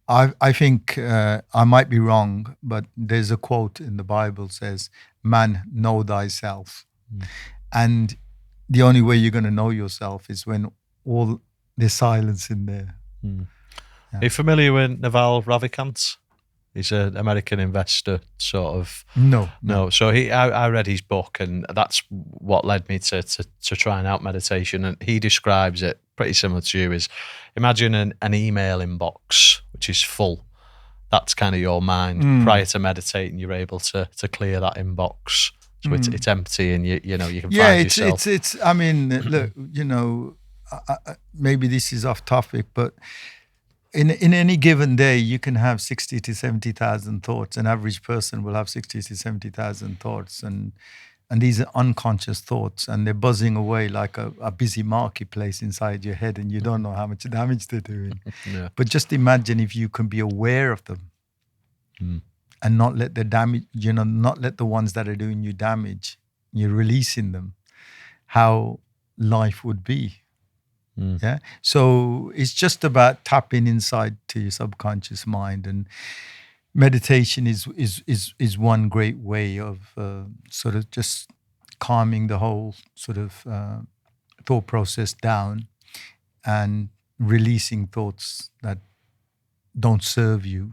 S2: I think I might be wrong, but there's a quote in the Bible says, "Man, know thyself." And the only way you're going to know yourself is when all there's silence in there.
S1: Yeah. Are you familiar with Naval Ravikant? He's an American investor, sort of.
S2: No.
S1: So I read his book, and that's what led me to trying out meditation. And he describes it pretty similar to you. Is imagine an email inbox which is full. That's kind of your mind. Prior to meditating, you're able to clear that inbox, so it's empty, and you can find yourself.
S2: It's. I mean, look, maybe this is off topic, but in any given day, you can have 60 to 70,000 thoughts. An average person will have 60 to 70,000 thoughts, and these are unconscious thoughts, and they're buzzing away like a busy marketplace inside your head, and you don't know how much damage they're doing.
S1: Yeah.
S2: But just imagine if you can be aware of them and not let the damage, not let the ones that are doing you damage. You're releasing them. How life would be. Yeah. So it's just about tapping inside to your subconscious mind. And meditation is one great way of sort of just calming the whole sort of thought process down and releasing thoughts that don't serve you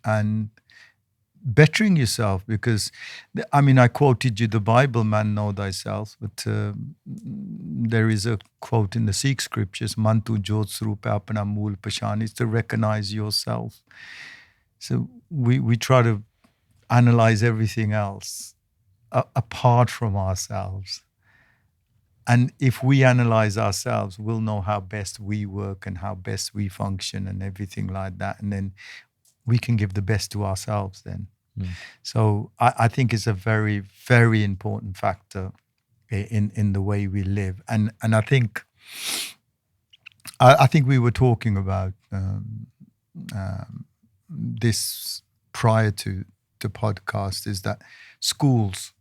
S2: and bettering yourself. Because I mean, I quoted you the Bible, man, know thyself, but there is a quote in the Sikh scriptures, mantu jot srupa apna mool pashan, is to recognize yourself. So we try to analyze everything else apart from ourselves. And if we analyze ourselves, we'll know how best we work and how best we function and everything like that. And then we can give the best to ourselves then. So I think it's a very, very important factor in the way we live. And I think we were talking about this prior to the podcast, is that schools,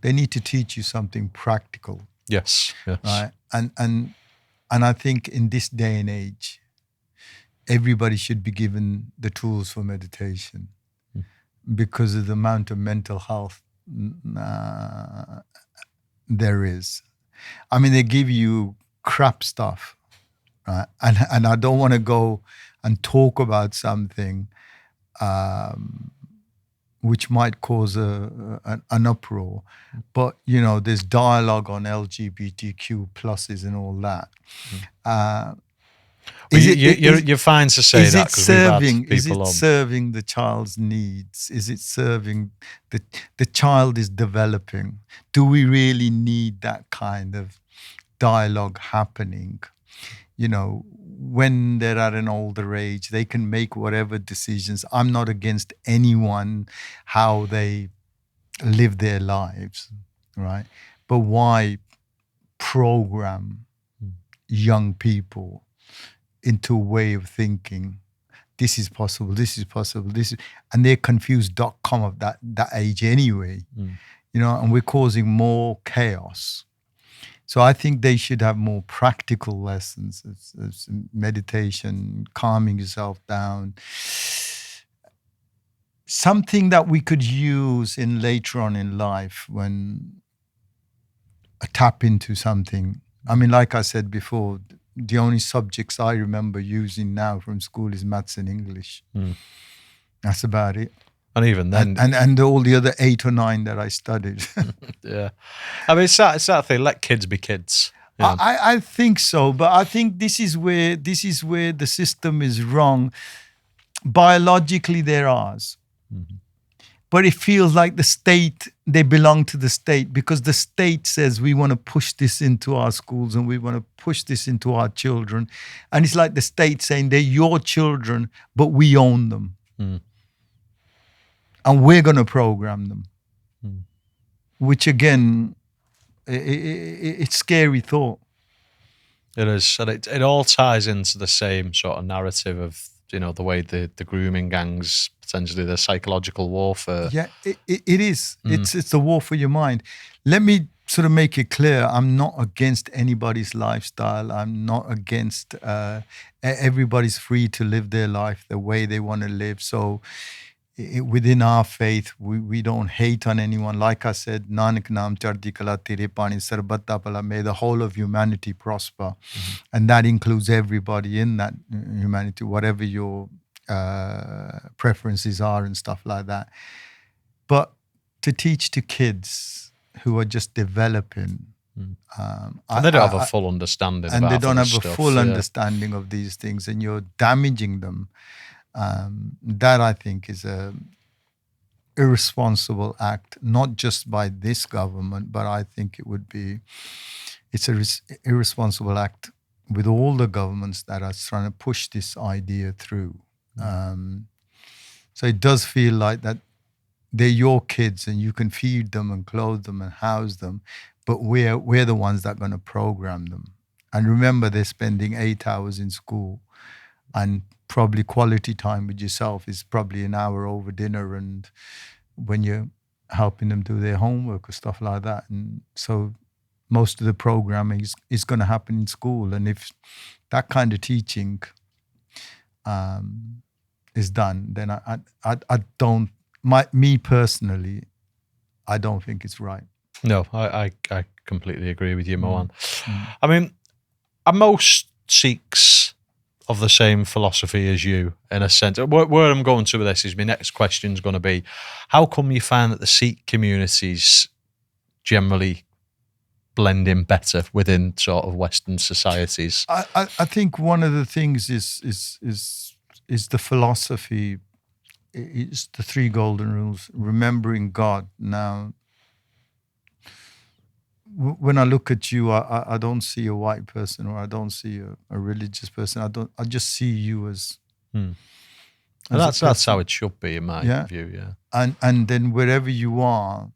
S2: they need to teach you something practical.
S1: Yes.
S2: Right. And I think in this day and age, everybody should be given the tools for meditation because of the amount of mental health there is. I mean, they give you crap stuff, right? And I don't want to go and talk about something which might cause an uproar. But, you know, there's dialogue on LGBTQ pluses and all that.
S1: You're fine to say that because we've had people
S2: is it serving the child's needs? Is it serving the child is developing? Do we really need that kind of dialogue happening? You know, when they're at an older age, they can make whatever decisions. I'm not against anyone, how they live their lives, right? But why program young people into a way of thinking, this is possible, and they're confused.com of that age anyway, you know, and we're causing more chaos. So I think they should have more practical lessons, as meditation, calming yourself down. Something that we could use in later on in life when tap into something. I mean, like I said before, the only subjects I remember using now from school is maths and English. That's about it.
S1: And even then,
S2: and all the other 8 or 9 that I studied.
S1: Yeah, I mean, it's that thing. Let kids be kids. You know?
S2: I think so, but I think this is where the system is wrong. Biologically, they're ours, but it feels like the state. They belong to the state because the state says we want to push this into our schools and we want to push this into our children, and it's like the state saying they're your children, but we own them. And we're going to program them, which again, it's scary thought.
S1: It is, and it all ties into the same sort of narrative of, you know, the way the grooming gangs, potentially the psychological warfare.
S2: Yeah, it is. It's the war for your mind. Let me sort of make it clear. I'm not against anybody's lifestyle. I'm not against everybody's free to live their life the way they want to live. So within our faith, we don't hate on anyone. Like I said, Nanak Naam Chardi Kala Tere Pani Sarbatta Pala, may the whole of humanity prosper. And that includes everybody in that humanity, whatever your preferences are and stuff like that. But to teach to kids who are just developing,
S1: and they don't have a full understanding,
S2: and they don't have
S1: stuff,
S2: a full understanding of these things, and you're damaging them. That I think is a irresponsible act, not just by this government, but I think it's a irresponsible act with all the governments that are trying to push this idea through. So it does feel like that they're your kids and you can feed them and clothe them and house them, but we're the ones that are going to program them. And remember, they're spending 8 hours in school, and probably quality time with yourself is probably an hour over dinner and when you're helping them do their homework or stuff like that. And so most of the programming is going to happen in school. And if that kind of teaching is done, then I don't. Me personally, I don't think it's right.
S1: No, I completely agree with you, Mohan.
S2: Mm.
S1: I mean, are most Sikhs of the same philosophy as you, in a sense? Where I'm going to with this is my next question is going to be, how come you find that the Sikh communities generally blend in better within sort of Western societies?
S2: I think one of the things is the philosophy. It's the three golden rules. Remembering God. Now, when I look at you, I don't see a white person, or I don't see a religious person. I just see you as
S1: And
S2: a
S1: that's
S2: person.
S1: how it should be, in my view. Yeah.
S2: And then wherever you are,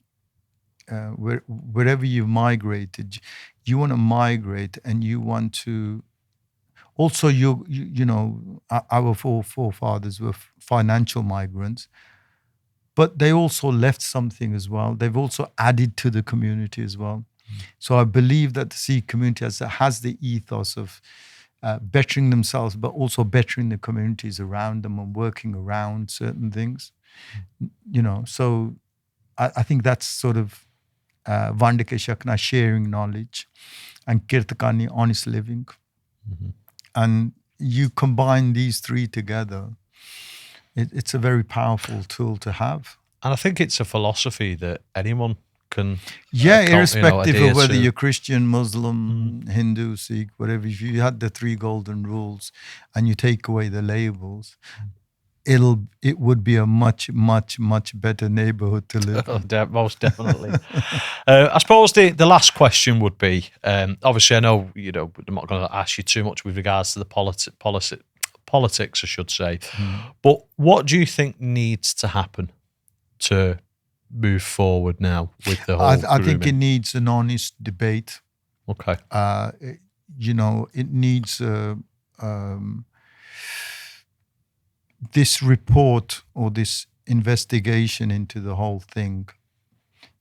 S2: wherever you've migrated, you want to migrate, and you want to. Also, you know, our forefathers were financial migrants, but they also left something as well. They've also added to the community as well. So I believe that the Sikh community has the ethos of bettering themselves, but also bettering the communities around them and working around certain things. You know, so I think that's sort of Vandike Shakna, sharing knowledge, and Kirtakani, honest living. And you combine these three together, it's a very powerful tool to have.
S1: And I think it's a philosophy that anyone can,
S2: irrespective
S1: adhere
S2: of whether
S1: to.
S2: you're Christian, Muslim, Hindu, Sikh, whatever. If you had the three golden rules and you take away the labels, it would be a much better neighborhood to live in.
S1: Most definitely. I suppose the last question would be, obviously I know, I'm not going to ask you too much with regards to the politics, I should say, but what do you think needs to happen to move forward now with the whole
S2: I think it
S1: grooming?
S2: needs an honest debate.
S1: Okay.
S2: It needs this report or this investigation into the whole thing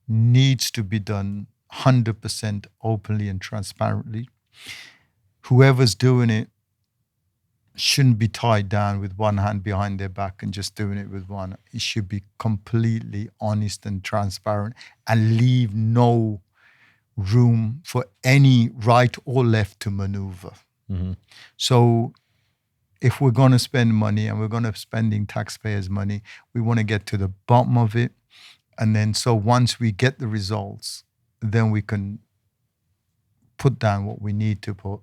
S2: needs to be done 100% openly and transparently. Whoever's doing it shouldn't be tied down with one hand behind their back and just doing it with one. It should be completely honest and transparent and leave no room for any right or left to maneuver. So if we're going to spend money, and we're going to spending taxpayers' money, we want to get to the bottom of it. And then so once we get the results, then we can put down what we need to put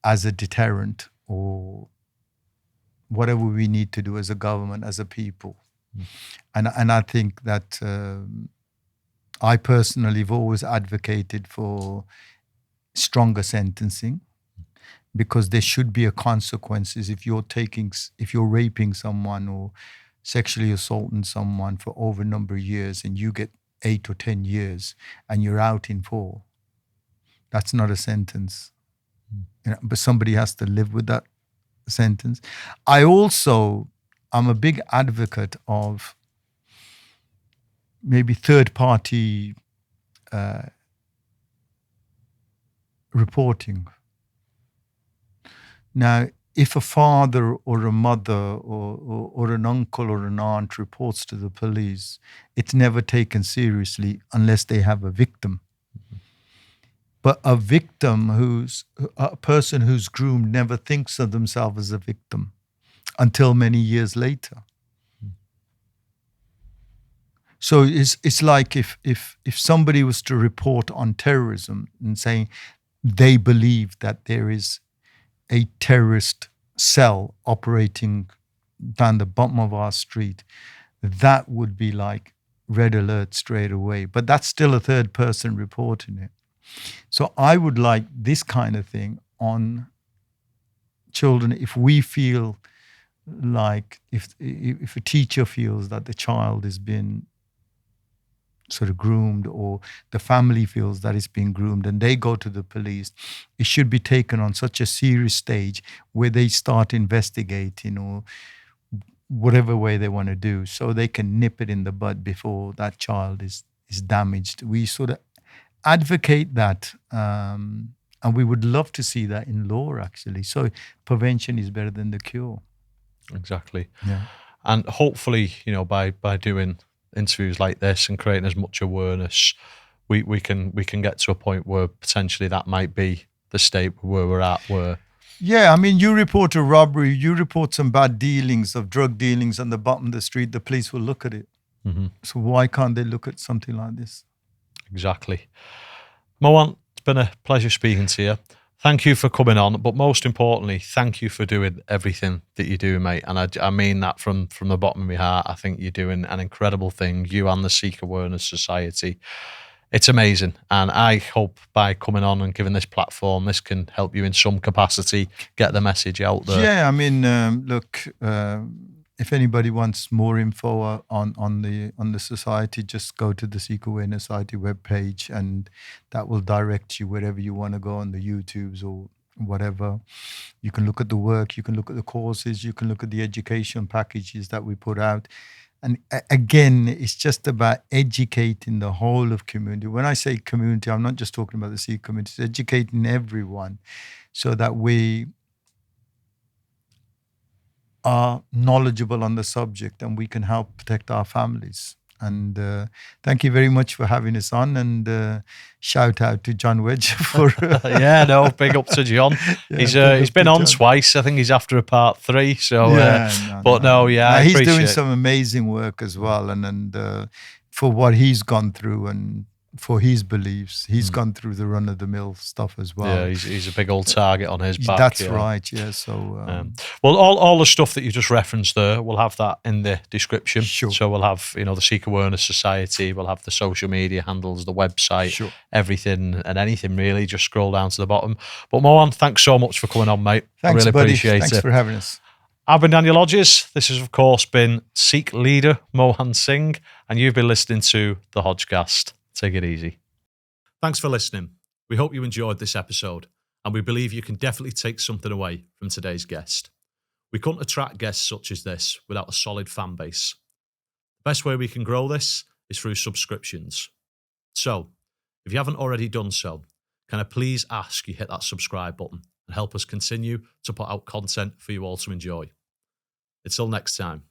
S2: as a deterrent, or whatever we need to do as a government, as a people. And I think that I personally have always advocated for stronger sentencing, because there should be a consequences if you're raping someone or sexually assaulting someone for over a number of years, and you get 8 or 10 years and you're out in 4. That's not a sentence. But somebody has to live with that sentence. I'm a big advocate of maybe third-party reporting. Now, if a father or a mother or an uncle or an aunt reports to the police, it's never taken seriously unless they have a victim. But a person who's groomed never thinks of themselves as a victim until many years later. So it's like if somebody was to report on terrorism and saying they believe that there is a terrorist cell operating down the bottom of our street, that would be like red alert straight away. But that's still a third person reporting it. So I would like this kind of thing on children. If we feel like, if a teacher feels that the child has been sort of groomed, or the family feels that it's been groomed, and they go to the police, it should be taken on such a serious stage where they start investigating, or whatever way they want to do, so they can nip it in the bud before that child is damaged. We sort of advocate that, and we would love to see that in law, actually. So prevention is better than the cure.
S1: Exactly.
S2: Yeah.
S1: And hopefully, by doing interviews like this and creating as much awareness, we can get to a point where potentially that might be the state where we're at, where
S2: Yeah, I mean, you report a robbery, you report some bad dealings of drug dealings on the bottom of the street, the police will look at it. So why can't they look at something like this?
S1: Exactly. Mohan, it's been a pleasure speaking to you. Thank you for coming on, but most importantly, thank you for doing everything that you do, mate. And I mean that from the bottom of my heart. I think you're doing an incredible thing, you and the Sikh Awareness Society. It's amazing. And I hope by coming on and giving this platform, this can help you in some capacity, get the message out there.
S2: Yeah, I mean, look, if anybody wants more info on the society, just go to the Sikh Awareness Society webpage, and that will direct you wherever you want to go on the YouTubes or whatever. You can look at the work, you can look at the courses, you can look at the education packages that we put out. And again, it's just about educating the whole of community. When I say community, I'm not just talking about the Sikh community, it's educating everyone so that we are knowledgeable on the subject and we can help protect our families. And thank you very much for having us on, and shout out to John Wedge for
S1: big up to John. He's been on twice. I think he's after a part 3. So
S2: he's doing some amazing work as well, and for what he's gone through and for his beliefs, he's gone through the run-of-the-mill stuff as well.
S1: Yeah, he's a big old target on his back.
S2: That's right, yeah. So,
S1: well, all the stuff that you just referenced there, we'll have that in the description.
S2: Sure.
S1: So we'll have, the Sikh Awareness Society, we'll have the social media handles, the website,
S2: sure,
S1: everything and anything really. Just scroll down to the bottom. But Mohan, thanks so much for coming on, mate.
S2: Thanks,
S1: I really
S2: buddy.
S1: appreciate
S2: Thanks
S1: it.
S2: for having us.
S1: I've been Daniel Hodges. This has, of course, been Sikh leader Mohan Singh, and you've been listening to the Hodge-Cast. Take it easy. Thanks for listening. We hope you enjoyed this episode, and we believe you can definitely take something away from today's guest. We couldn't attract guests such as this without a solid fan base. The best way we can grow this is through subscriptions. So, if you haven't already done so, can I please ask you hit that subscribe button and help us continue to put out content for you all to enjoy. Until next time.